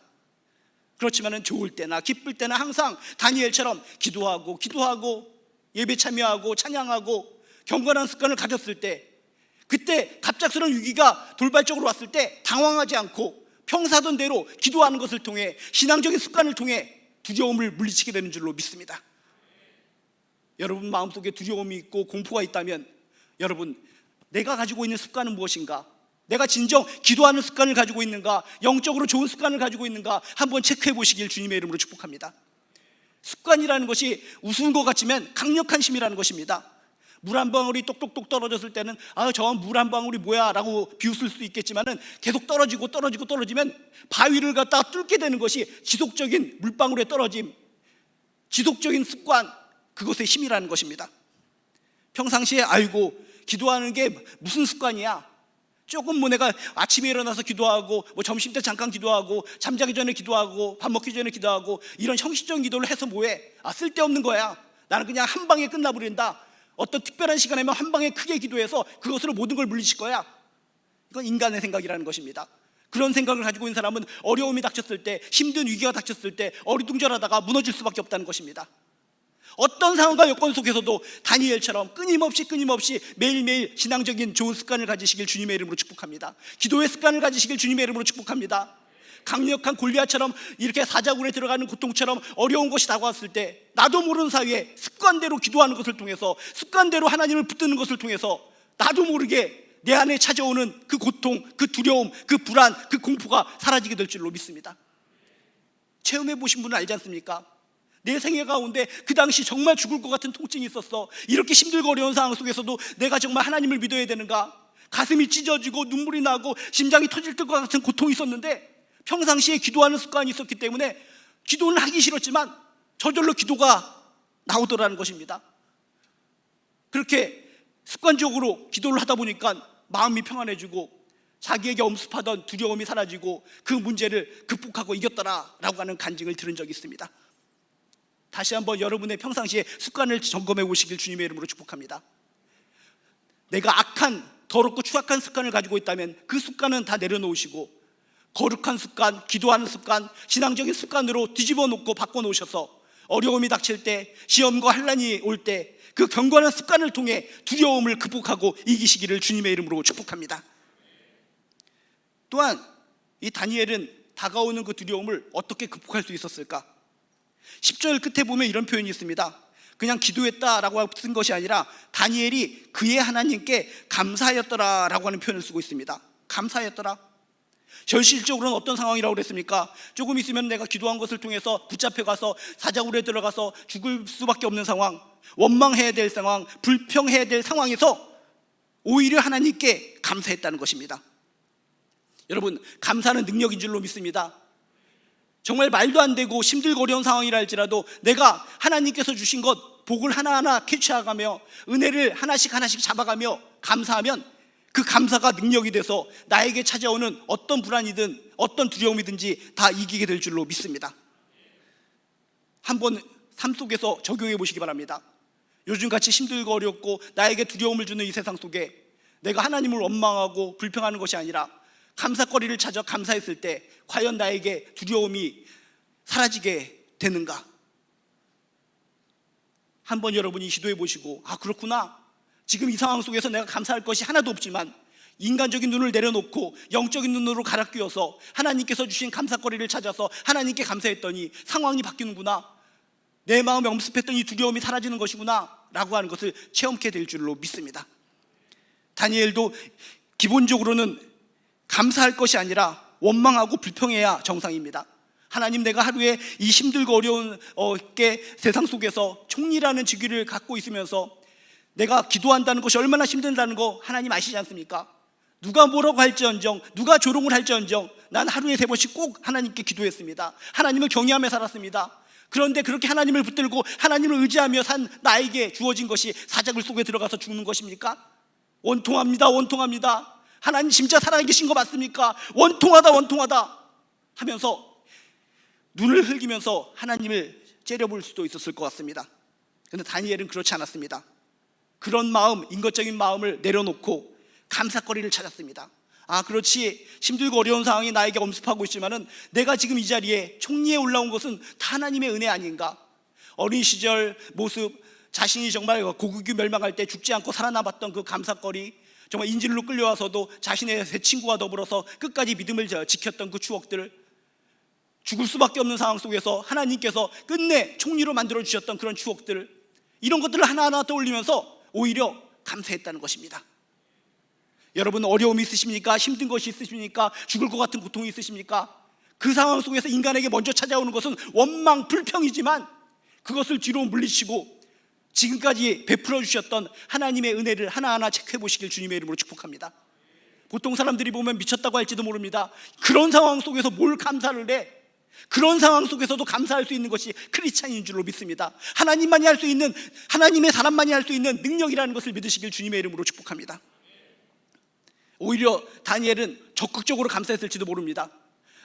그렇지만 좋을 때나 기쁠 때나 항상 다니엘처럼 기도하고 예배 참여하고 찬양하고 경건한 습관을 가졌을 때, 그때 갑작스러운 위기가 돌발적으로 왔을 때 당황하지 않고 평사던 대로 기도하는 것을 통해, 신앙적인 습관을 통해 두려움을 물리치게 되는 줄로 믿습니다. 여러분 마음속에 두려움이 있고 공포가 있다면 여러분 내가 가지고 있는 습관은 무엇인가? 내가 진정 기도하는 습관을 가지고 있는가? 영적으로 좋은 습관을 가지고 있는가? 한번 체크해 보시길 주님의 이름으로 축복합니다. 습관이라는 것이 우스운 것 같지만 강력한 힘이라는 것입니다. 물 한 방울이 똑똑똑 떨어졌을 때는 저 물 한 방울이 뭐야 라고 비웃을 수 있겠지만은 계속 떨어지면 바위를 갖다가 뚫게 되는 것이 지속적인 물방울의 떨어짐, 지속적인 습관, 그것의 힘이라는 것입니다. 평상시에 기도하는 게 무슨 습관이야? 조금 내가 아침에 일어나서 기도하고 점심때 잠깐 기도하고 잠자기 전에 기도하고 밥 먹기 전에 기도하고 이런 형식적인 기도를 해서 뭐해? 쓸데없는 거야. 나는 그냥 한 방에 끝나버린다. 어떤 특별한 시간에만 한 방에 크게 기도해서 그것으로 모든 걸 물리칠 거야. 이건 인간의 생각이라는 것입니다. 그런 생각을 가지고 있는 사람은 어려움이 닥쳤을 때, 힘든 위기가 닥쳤을 때 어리둥절하다가 무너질 수밖에 없다는 것입니다. 어떤 상황과 여건 속에서도 다니엘처럼 끊임없이 매일매일 신앙적인 좋은 습관을 가지시길 주님의 이름으로 축복합니다. 기도의 습관을 가지시길 주님의 이름으로 축복합니다. 강력한 골리앗처럼 이렇게 사자굴에 들어가는 고통처럼 어려운 것이 다가왔을 때 나도 모르는 사이에 습관대로 기도하는 것을 통해서, 습관대로 하나님을 붙드는 것을 통해서 나도 모르게 내 안에 찾아오는 그 고통, 그 두려움, 그 불안, 그 공포가 사라지게 될 줄로 믿습니다. 체험해 보신 분은 알지 않습니까? 내 생애 가운데 그 당시 정말 죽을 것 같은 통증이 있었어. 이렇게 힘들고 어려운 상황 속에서도 내가 정말 하나님을 믿어야 되는가? 가슴이 찢어지고 눈물이 나고 심장이 터질 것 같은 고통이 있었는데 평상시에 기도하는 습관이 있었기 때문에 기도는 하기 싫었지만 저절로 기도가 나오더라는 것입니다. 그렇게 습관적으로 기도를 하다 보니까 마음이 평안해지고 자기에게 엄습하던 두려움이 사라지고 그 문제를 극복하고 이겼더라라고 하는 간증을 들은 적이 있습니다. 다시 한번 여러분의 평상시에 습관을 점검해 보시길 주님의 이름으로 축복합니다. 내가 악한, 더럽고 추악한 습관을 가지고 있다면 그 습관은 다 내려놓으시고 거룩한 습관, 기도하는 습관, 신앙적인 습관으로 뒤집어 놓고 바꿔 놓으셔서 어려움이 닥칠 때, 시험과 환난이 올 때 그 경건한 습관을 통해 두려움을 극복하고 이기시기를 주님의 이름으로 축복합니다. 또한 이 다니엘은 다가오는 그 두려움을 어떻게 극복할 수 있었을까? 10절 끝에 보면 이런 표현이 있습니다. 그냥 기도했다라고 쓴 것이 아니라 다니엘이 그의 하나님께 감사하였더라라고 하는 표현을 쓰고 있습니다. 감사하였더라. 현실적으로는 어떤 상황이라고 그랬습니까? 조금 있으면 내가 기도한 것을 통해서 붙잡혀가서 사자굴에 들어가서 죽을 수밖에 없는 상황, 원망해야 될 상황, 불평해야 될 상황에서 오히려 하나님께 감사했다는 것입니다. 여러분, 감사는 능력인 줄로 믿습니다. 정말 말도 안 되고 힘들고 어려운 상황이라 할지라도 내가 하나님께서 주신 것, 복을 하나하나 캐치해가며 은혜를 하나씩 잡아가며 감사하면 그 감사가 능력이 돼서 나에게 찾아오는 어떤 불안이든 어떤 두려움이든지 다 이기게 될 줄로 믿습니다. 한번 삶 속에서 적용해 보시기 바랍니다. 요즘같이 힘들고 어렵고 나에게 두려움을 주는 이 세상 속에 내가 하나님을 원망하고 불평하는 것이 아니라 감사거리를 찾아 감사했을 때 과연 나에게 두려움이 사라지게 되는가? 한번 여러분이 시도해 보시고 그렇구나, 지금 이 상황 속에서 내가 감사할 것이 하나도 없지만 인간적인 눈을 내려놓고 영적인 눈으로 갈아 끼워서 하나님께서 주신 감사거리를 찾아서 하나님께 감사했더니 상황이 바뀌는구나, 내 마음에 엄습했던 이 두려움이 사라지는 것이구나 라고 하는 것을 체험케 될 줄로 믿습니다. 다니엘도 기본적으로는 감사할 것이 아니라 원망하고 불평해야 정상입니다. 하나님, 내가 하루에 이 힘들고 어려운 세상 속에서 총리라는 직위를 갖고 있으면서 내가 기도한다는 것이 얼마나 힘든다는 거 하나님 아시지 않습니까? 누가 뭐라고 할지언정, 누가 조롱을 할지언정 난 하루에 3번씩 꼭 하나님께 기도했습니다. 하나님을 경외하며 살았습니다. 그런데 그렇게 하나님을 붙들고 하나님을 의지하며 산 나에게 주어진 것이 사자굴 속에 들어가서 죽는 것입니까? 원통합니다. 원통합니다. 하나님 진짜 살아계신 거 맞습니까? 원통하다 원통하다 하면서 눈을 흘기면서 하나님을 째려볼 수도 있었을 것 같습니다. 그런데 다니엘은 그렇지 않았습니다. 그런 마음, 인격적인 마음을 내려놓고 감사거리를 찾았습니다. 아, 그렇지, 힘들고 어려운 상황이 나에게 엄습하고 있지만은 내가 지금 이 자리에 총리에 올라온 것은 다 하나님의 은혜 아닌가? 어린 시절 모습, 자신이 정말 고국이 멸망할 때 죽지 않고 살아남았던 그 감사거리, 정말 인질로 끌려와서도 자신의 세 친구와 더불어서 끝까지 믿음을 지켰던 그 추억들, 죽을 수밖에 없는 상황 속에서 하나님께서 끝내 총리로 만들어 주셨던 그런 추억들, 이런 것들을 하나하나 떠올리면서 오히려 감사했다는 것입니다. 여러분, 어려움이 있으십니까? 힘든 것이 있으십니까? 죽을 것 같은 고통이 있으십니까? 그 상황 속에서 인간에게 먼저 찾아오는 것은 원망, 불평이지만 그것을 뒤로 물리치고 지금까지 베풀어 주셨던 하나님의 은혜를 하나하나 체크해 보시길 주님의 이름으로 축복합니다. 보통 사람들이 보면 미쳤다고 할지도 모릅니다. 그런 상황 속에서 뭘 감사를 해? 그런 상황 속에서도 감사할 수 있는 것이 크리스찬인 줄로 믿습니다. 하나님만이 할 수 있는, 하나님의 사람만이 할 수 있는 능력이라는 것을 믿으시길 주님의 이름으로 축복합니다. 오히려 다니엘은 적극적으로 감사했을지도 모릅니다.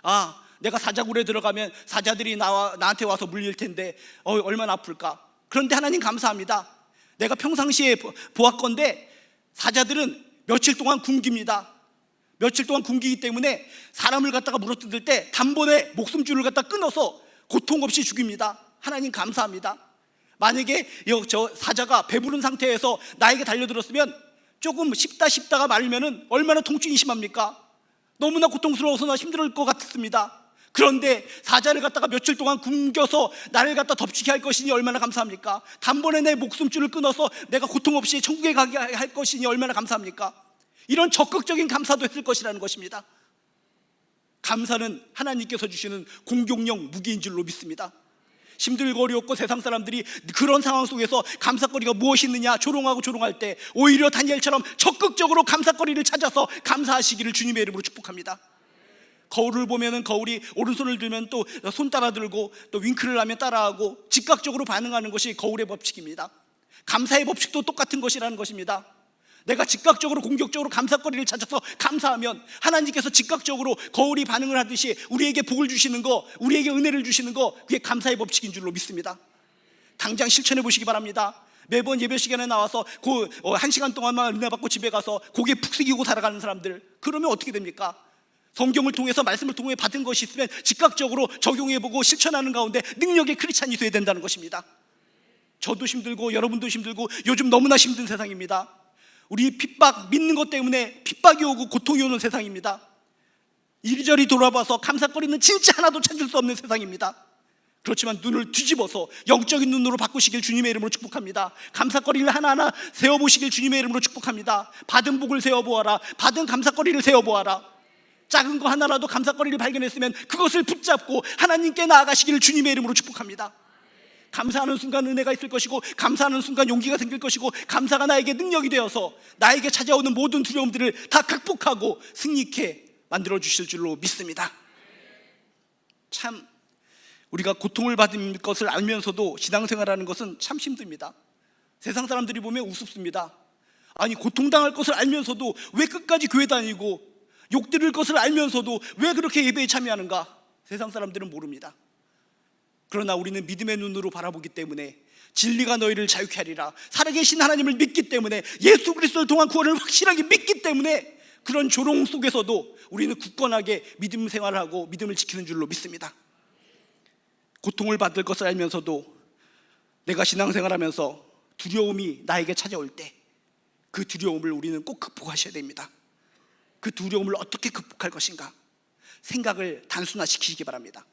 아, 내가 사자굴에 들어가면 사자들이 나한테 와서 물릴 텐데 얼마나 아플까? 그런데 하나님 감사합니다. 내가 평상시에 보았건대 사자들은 며칠 동안 굶깁니다. 며칠 동안 굶기기 때문에 사람을 갖다가 물어뜯을 때 단번에 목숨줄을 갖다 끊어서 고통 없이 죽입니다. 하나님 감사합니다. 만약에 저 사자가 배부른 상태에서 나에게 달려들었으면 조금 씹다가 말면은 얼마나 통증이 심합니까? 너무나 고통스러워서 힘들 것 같습니다. 그런데 사자를 갖다가 며칠 동안 굶겨서 나를 갖다 덮치게 할 것이니 얼마나 감사합니까? 단번에 내 목숨줄을 끊어서 내가 고통 없이 천국에 가게 할 것이니 얼마나 감사합니까? 이런 적극적인 감사도 했을 것이라는 것입니다. 감사는 하나님께서 주시는 공격용 무기인 줄로 믿습니다. 힘들고 어렵고 세상 사람들이 그런 상황 속에서 감사거리가 무엇이 있느냐 조롱하고 조롱할 때 오히려 다니엘처럼 적극적으로 감사거리를 찾아서 감사하시기를 주님의 이름으로 축복합니다. 거울을 보면은 거울이 오른손을 들면 또 손 따라 들고 또 윙크를 하면 따라하고 즉각적으로 반응하는 것이 거울의 법칙입니다. 감사의 법칙도 똑같은 것이라는 것입니다. 내가 즉각적으로 공격적으로 감사거리를 찾아서 감사하면 하나님께서 즉각적으로 거울이 반응을 하듯이 우리에게 복을 주시는 거, 우리에게 은혜를 주시는 거, 그게 감사의 법칙인 줄로 믿습니다. 당장 실천해 보시기 바랍니다. 매번 예배 시간에 나와서 1시간 동안만 은혜 받고 집에 가서 고개 푹 숙이고 살아가는 사람들, 그러면 어떻게 됩니까? 성경을 통해서 말씀을 통해 받은 것이 있으면 즉각적으로 적용해보고 실천하는 가운데 능력의 크리스찬이 되어야 된다는 것입니다. 저도 힘들고 여러분도 힘들고 요즘 너무나 힘든 세상입니다. 우리 핍박, 믿는 것 때문에 핍박이 오고 고통이 오는 세상입니다. 이리저리 돌아봐서 감사거리는 진짜 하나도 찾을 수 없는 세상입니다. 그렇지만 눈을 뒤집어서 영적인 눈으로 바꾸시길 주님의 이름으로 축복합니다. 감사거리를 하나하나 세워보시길 주님의 이름으로 축복합니다. 받은 복을 세워보아라. 받은 감사거리를 세워보아라. 작은 거 하나라도 감사거리를 발견했으면 그것을 붙잡고 하나님께 나아가시기를 주님의 이름으로 축복합니다. 감사하는 순간 은혜가 있을 것이고, 감사하는 순간 용기가 생길 것이고, 감사가 나에게 능력이 되어서 나에게 찾아오는 모든 두려움들을 다 극복하고 승리케 만들어 주실 줄로 믿습니다. 참 우리가 고통을 받은 것을 알면서도 신앙생활하는 것은 참 힘듭니다. 세상 사람들이 보면 우습습니다. 아니, 고통당할 것을 알면서도 왜 끝까지 교회 다니고 욕 들을 것을 알면서도 왜 그렇게 예배에 참여하는가? 세상 사람들은 모릅니다. 그러나 우리는 믿음의 눈으로 바라보기 때문에 진리가 너희를 자유케 하리라, 살아계신 하나님을 믿기 때문에, 예수 그리스도를 통한 구원을 확실하게 믿기 때문에 그런 조롱 속에서도 우리는 굳건하게 믿음 생활을 하고 믿음을 지키는 줄로 믿습니다. 고통을 받을 것을 알면서도 내가 신앙생활하면서 두려움이 나에게 찾아올 때 그 두려움을 우리는 꼭 극복하셔야 됩니다. 그 두려움을 어떻게 극복할 것인가? 생각을 단순화시키시기 바랍니다.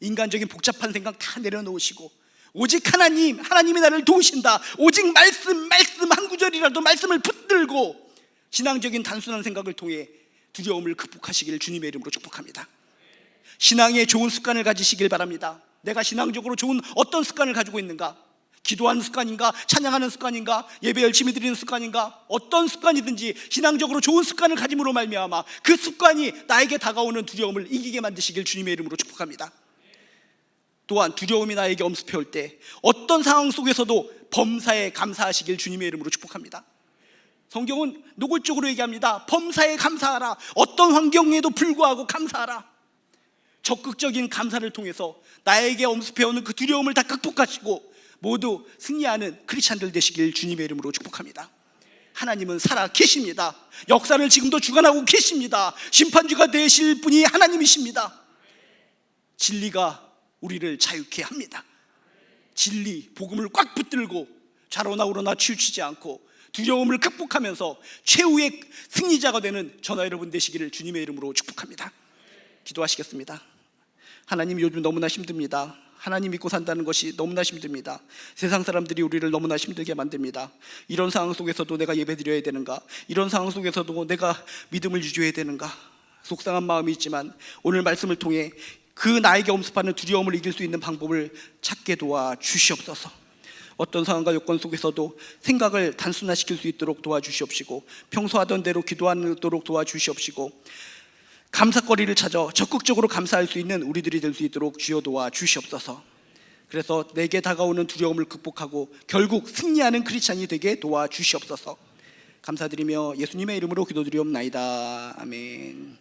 인간적인 복잡한 생각 다 내려놓으시고 오직 하나님이 나를 도우신다, 오직 말씀 한 구절이라도 말씀을 붙들고 신앙적인 단순한 생각을 통해 두려움을 극복하시기를 주님의 이름으로 축복합니다. 신앙의 좋은 습관을 가지시길 바랍니다. 내가 신앙적으로 좋은 어떤 습관을 가지고 있는가? 기도하는 습관인가? 찬양하는 습관인가? 예배 열심히 드리는 습관인가? 어떤 습관이든지 신앙적으로 좋은 습관을 가짐으로 말미암아 그 습관이 나에게 다가오는 두려움을 이기게 만드시길 주님의 이름으로 축복합니다. 또한 두려움이 나에게 엄습해 올 때 어떤 상황 속에서도 범사에 감사하시길 주님의 이름으로 축복합니다. 성경은 노골적으로 얘기합니다. 범사에 감사하라. 어떤 환경에도 불구하고 감사하라. 적극적인 감사를 통해서 나에게 엄습해오는 그 두려움을 다 극복하시고 모두 승리하는 크리스찬들 되시길 주님의 이름으로 축복합니다. 하나님은 살아 계십니다. 역사를 지금도 주관하고 계십니다. 심판주가 되실 분이 하나님이십니다. 진리가 우리를 자유케 합니다. 진리, 복음을 꽉 붙들고 좌로나 우로나 치우치지 않고 두려움을 극복하면서 최후의 승리자가 되는 저나 여러분 되시기를 주님의 이름으로 축복합니다. 기도하시겠습니다. 하나님, 요즘 너무나 힘듭니다. 하나님 믿고 산다는 것이 너무나 힘듭니다. 세상 사람들이 우리를 너무나 힘들게 만듭니다. 이런 상황 속에서도 내가 예배드려야 되는가? 이런 상황 속에서도 내가 믿음을 유지해야 되는가? 속상한 마음이 있지만 오늘 말씀을 통해 그 나에게 엄습하는 두려움을 이길 수 있는 방법을 찾게 도와 주시옵소서. 어떤 상황과 요건 속에서도 생각을 단순화시킬 수 있도록 도와주시옵시고 평소 하던 대로 기도하도록 도와주시옵시고 감사거리를 찾아 적극적으로 감사할 수 있는 우리들이 될 수 있도록 주여 도와 주시옵소서. 그래서 내게 다가오는 두려움을 극복하고 결국 승리하는 크리스찬이 되게 도와 주시옵소서. 감사드리며 예수님의 이름으로 기도드리옵나이다. 아멘.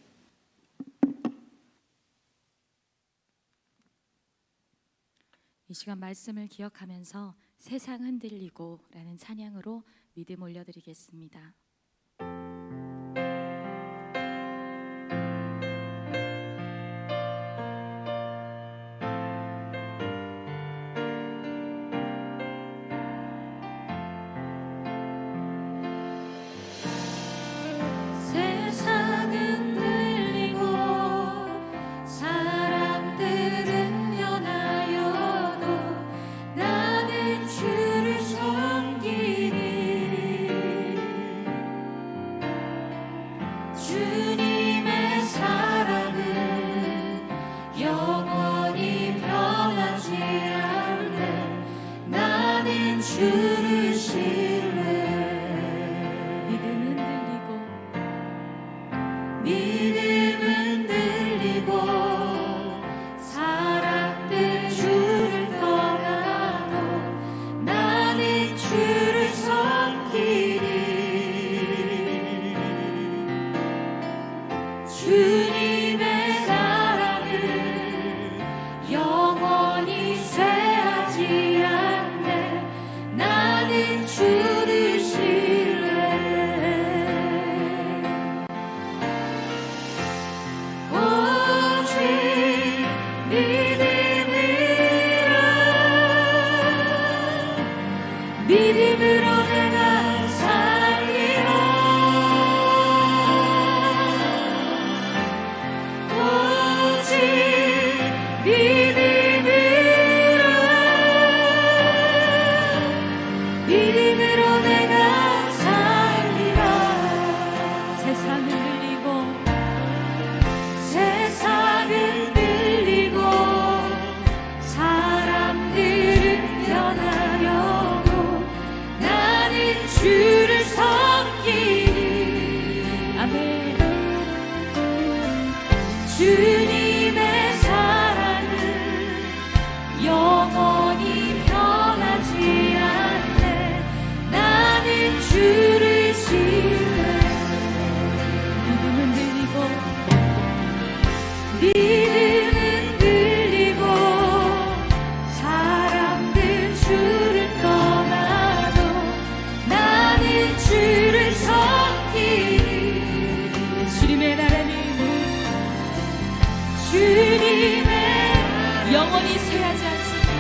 이 시간 말씀을 기억하면서 세상 흔들리고 라는 찬양으로 믿음 올려드리겠습니다. 세상은 들리고 사람들은 변하여도 나는 주를 섬기리. 주님의 사랑은 영원히 변하지 않네. 나는 주를 신뢰. 믿음은 들리고 사람들 주를 떠나도 나는 주를 섬기리. 주님의 사랑은 영원히 쇠하지 않네. 나는 주를 신뢰. 믿음으로 내가 살리라. 오직 믿음으로 내가 살리라. 세상은 들리고 사람들은 변하여도 나는 주를 섬기리. 아멘. 주님의 사랑은 영원히 변하지 않네. 나는 주를 신뢰. 믿음은 들리고 사람들 주를 떠나도 나는 주를 섬기리. 주님의 나라는 주님의 영원히 쇠하지 않습니다.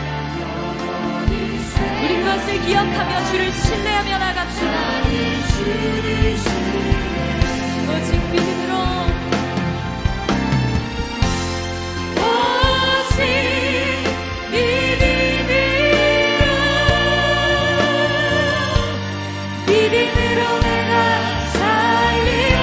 우리 그것을 기억하며 주를 신뢰하며 나갑시다. 오직 믿음으로 믿음으로 내가 살리라.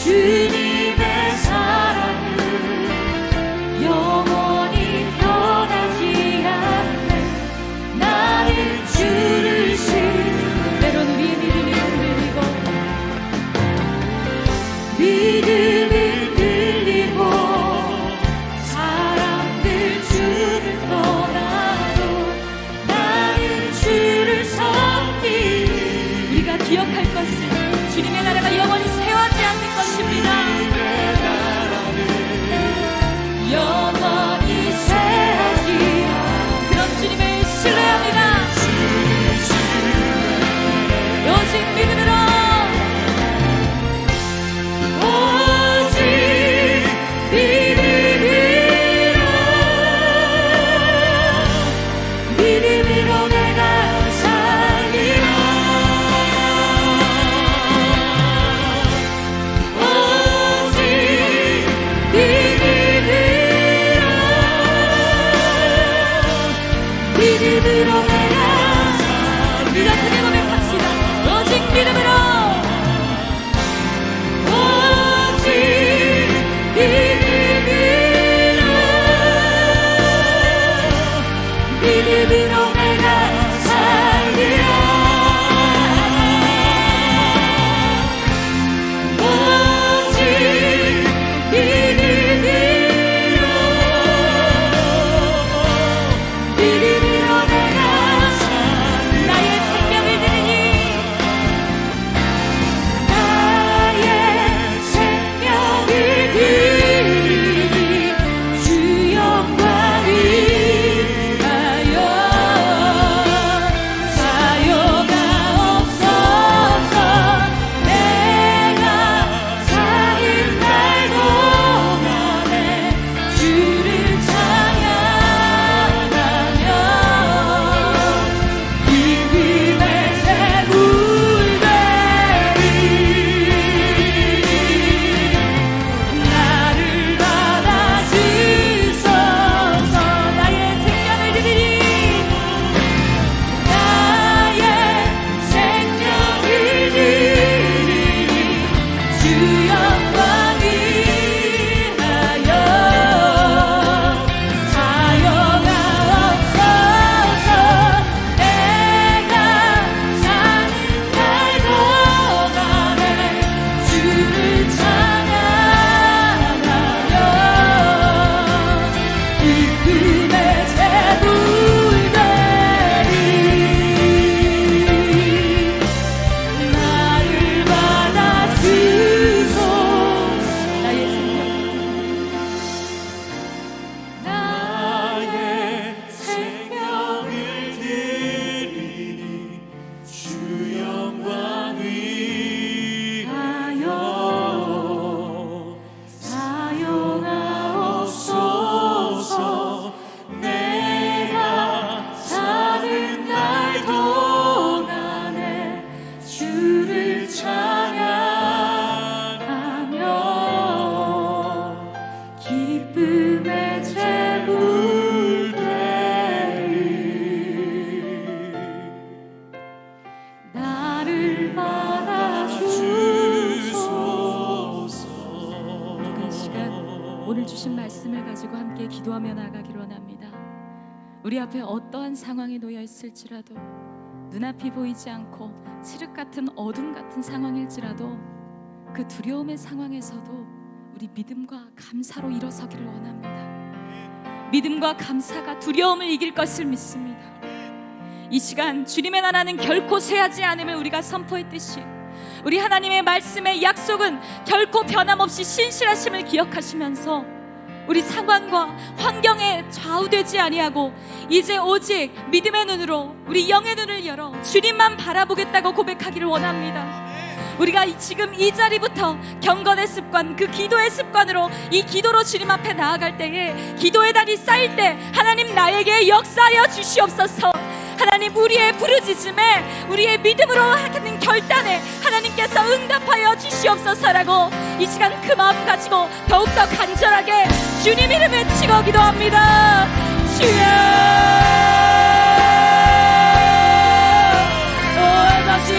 주님의 사랑은 영원히 변하지 않네. 나는 주를 신뢰. 때론 우리의 믿음이 흔들리고 사람들 주를 떠나도 나는 주를 섬기리. 우리가 기억할 것은 주님의 나라가 영원히 쇠하지 않는 것입니다. 영원히 쇠하지 않는 그런 주님을 신뢰합니다. 오직 믿음으로, 오직 믿음으로 내가 살리라. 오직 믿음으로 내가 우리가 크게 고백합시다. 오직 믿음으로, 오직 믿음으로 내가 살리라. 오직 믿음으로 내가 나의 생명을 드리니, 나의 생명을 드리니 주 영광 위하여 사요가 없어서 내가 사는 날 동안에 주를 찬양하며 기쁨의 제물되리. 나를 받아주소서. 나의 생명을 드리니, 나의 생명을 드리니 주 영광 위하여 사요가 없어서 내가 사는 날 동안에 주를 찬양하며 기쁨의 제물되리. 나를 받아주소서. 나의 생명을 드리니 주 영광 위하여 사요가 없어서 내가 사는 날 동안에 주를 찬양하며 기쁨의 제물되리. 나를 받아주소서. 이 시간 오늘 주신 말씀을 가지고 함께 기도하며 나아가기로 원합니다. 우리 앞에 어떠한 상황이 놓여 있을지라도, 눈앞이 보이지 않고 칠흑 같은 어둠 같은 상황일지라도 그 두려움의 상황에서도 우리 믿음과 감사로 일어서기를 원합니다. 믿음과 감사가 두려움을 이길 것을 믿습니다. 이 시간 주님의 나라는 결코 쇠하지 않음을 우리가 선포했듯이 우리 하나님의 말씀의 약속은 결코 변함없이 신실하심을 기억하시면서 우리 상황과 환경에 좌우되지 아니하고 이제 오직 믿음의 눈으로 우리 영의 눈을 열어 주님만 바라보겠다고 고백하기를 원합니다. 우리가 지금 이 자리부터 경건의 습관, 그 기도의 습관으로 이 기도로 주님 앞에 나아갈 때에 기도의 달이 쌓일 때 하나님 나에게 역사하여 주시옵소서. 하나님 우리의 부르짖음에 우리의 믿음으로 하는 결단에 하나님께서 응답하여 주시옵소서라고 이 시간 그 마음 가지고 더욱더 간절하게 주님 이름 외치고 기도합니다. 주여 다시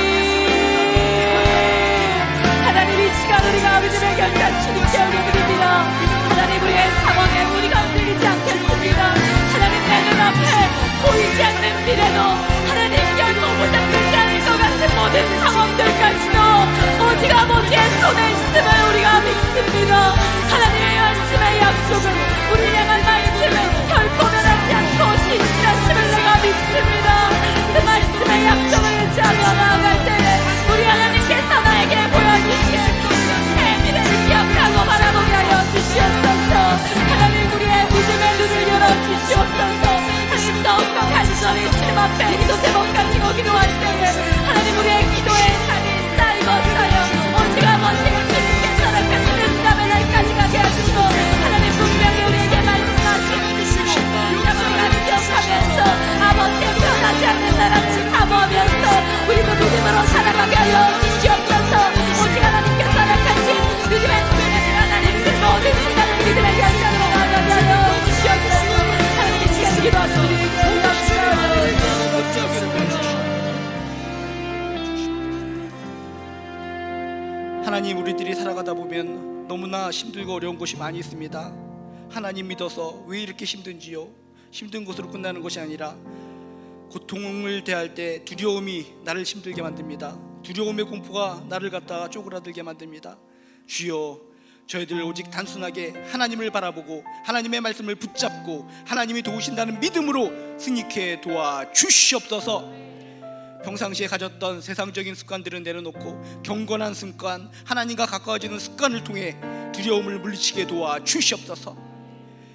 하나님 이 시간 우리가 믿음의 주님께 올려드립니다. 하나님 우리의 상황에 우리가 흔들리지 않겠습니다. 하나님 내 눈앞에 보이지 않는 미래도 하나님 결코 붙잡히지 않을 것 같은 모든 상황들까지도 오직 아버지의 손에 있음을 우리가 믿습니다. 하나님의 말씀의 약속은 우리 향한 말씀은 결코 변하지 않고 신실하심을 내가 믿습니다. 그 말씀의 약속을 의지하며 나아갈 때에 우리 하나님께서 나에게 보여주신 새 미래를 기억하고 바라보게 하여 주시옵소서. 하나님 우리의 믿음의 눈을 열어주시옵소서. 하나님 더욱더 간절히 주님 앞에 기도 제목 가지고 기도할 때에 하나님 우리의 기도의 산이 쌓이고 쌓여 오직 아버지의 주님께 살아가시는 남의 날까지 가게 하시고 하나님 분명히 우리에게 말씀하시는 우리가 기억하면서 아버지의 변하지 않는 나라를 사모하면서 우리도 믿음으로 살아가게 하여 주시옵소서. 오직 하나님께 살아가신 믿음의 순간을 하나님 그 모든 순간을 믿음의 결단으로 나아가게 하여 주시옵소서. 하나님의 시간 기도하시니 하나님, 우리들이 살아가다 보면 너무나 힘들고 어려운 곳이 많이 있습니다. 하나님 믿어서 왜 이렇게 힘든지요? 힘든 곳으로 끝나는 것이 아니라 고통을 대할 때 두려움이 나를 힘들게 만듭니다. 두려움의 공포가 나를 갖다가 쪼그라들게 만듭니다. 주여, 저희들 오직 단순하게 하나님을 바라보고 하나님의 말씀을 붙잡고 하나님이 도우신다는 믿음으로 승리케 도와주시옵소서. 평상시에 가졌던 세상적인 습관들은 내려놓고 경건한 습관, 하나님과 가까워지는 습관을 통해 두려움을 물리치게 도와주시옵소서.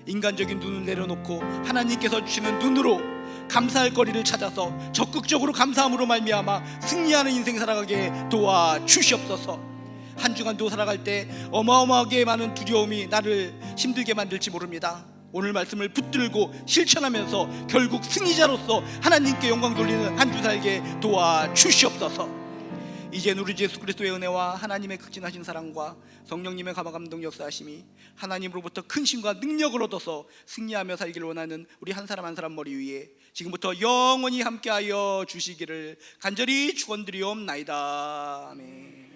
인간적인 눈을 내려놓고 하나님께서 주시는 눈으로 감사할 거리를 찾아서 적극적으로 감사함으로 말미암아 승리하는 인생 살아가게 도와주시옵소서. 한 주간도 살아갈 때 어마어마하게 많은 두려움이 나를 힘들게 만들지 모릅니다. 오늘 말씀을 붙들고 실천하면서 결국 승리자로서 하나님께 영광 돌리는 한 주 살게 도와주시옵소서. 이제 우리 주 예수 그리스도의 은혜와 하나님의 극진하신 사랑과 성령님의 감화감동 역사하심이 하나님으로부터 큰 힘과 능력을 얻어서 승리하며 살기를 원하는 우리 한 사람 한 사람 머리 위에 지금부터 영원히 함께하여 주시기를 간절히 축원드리옵나이다. 아멘.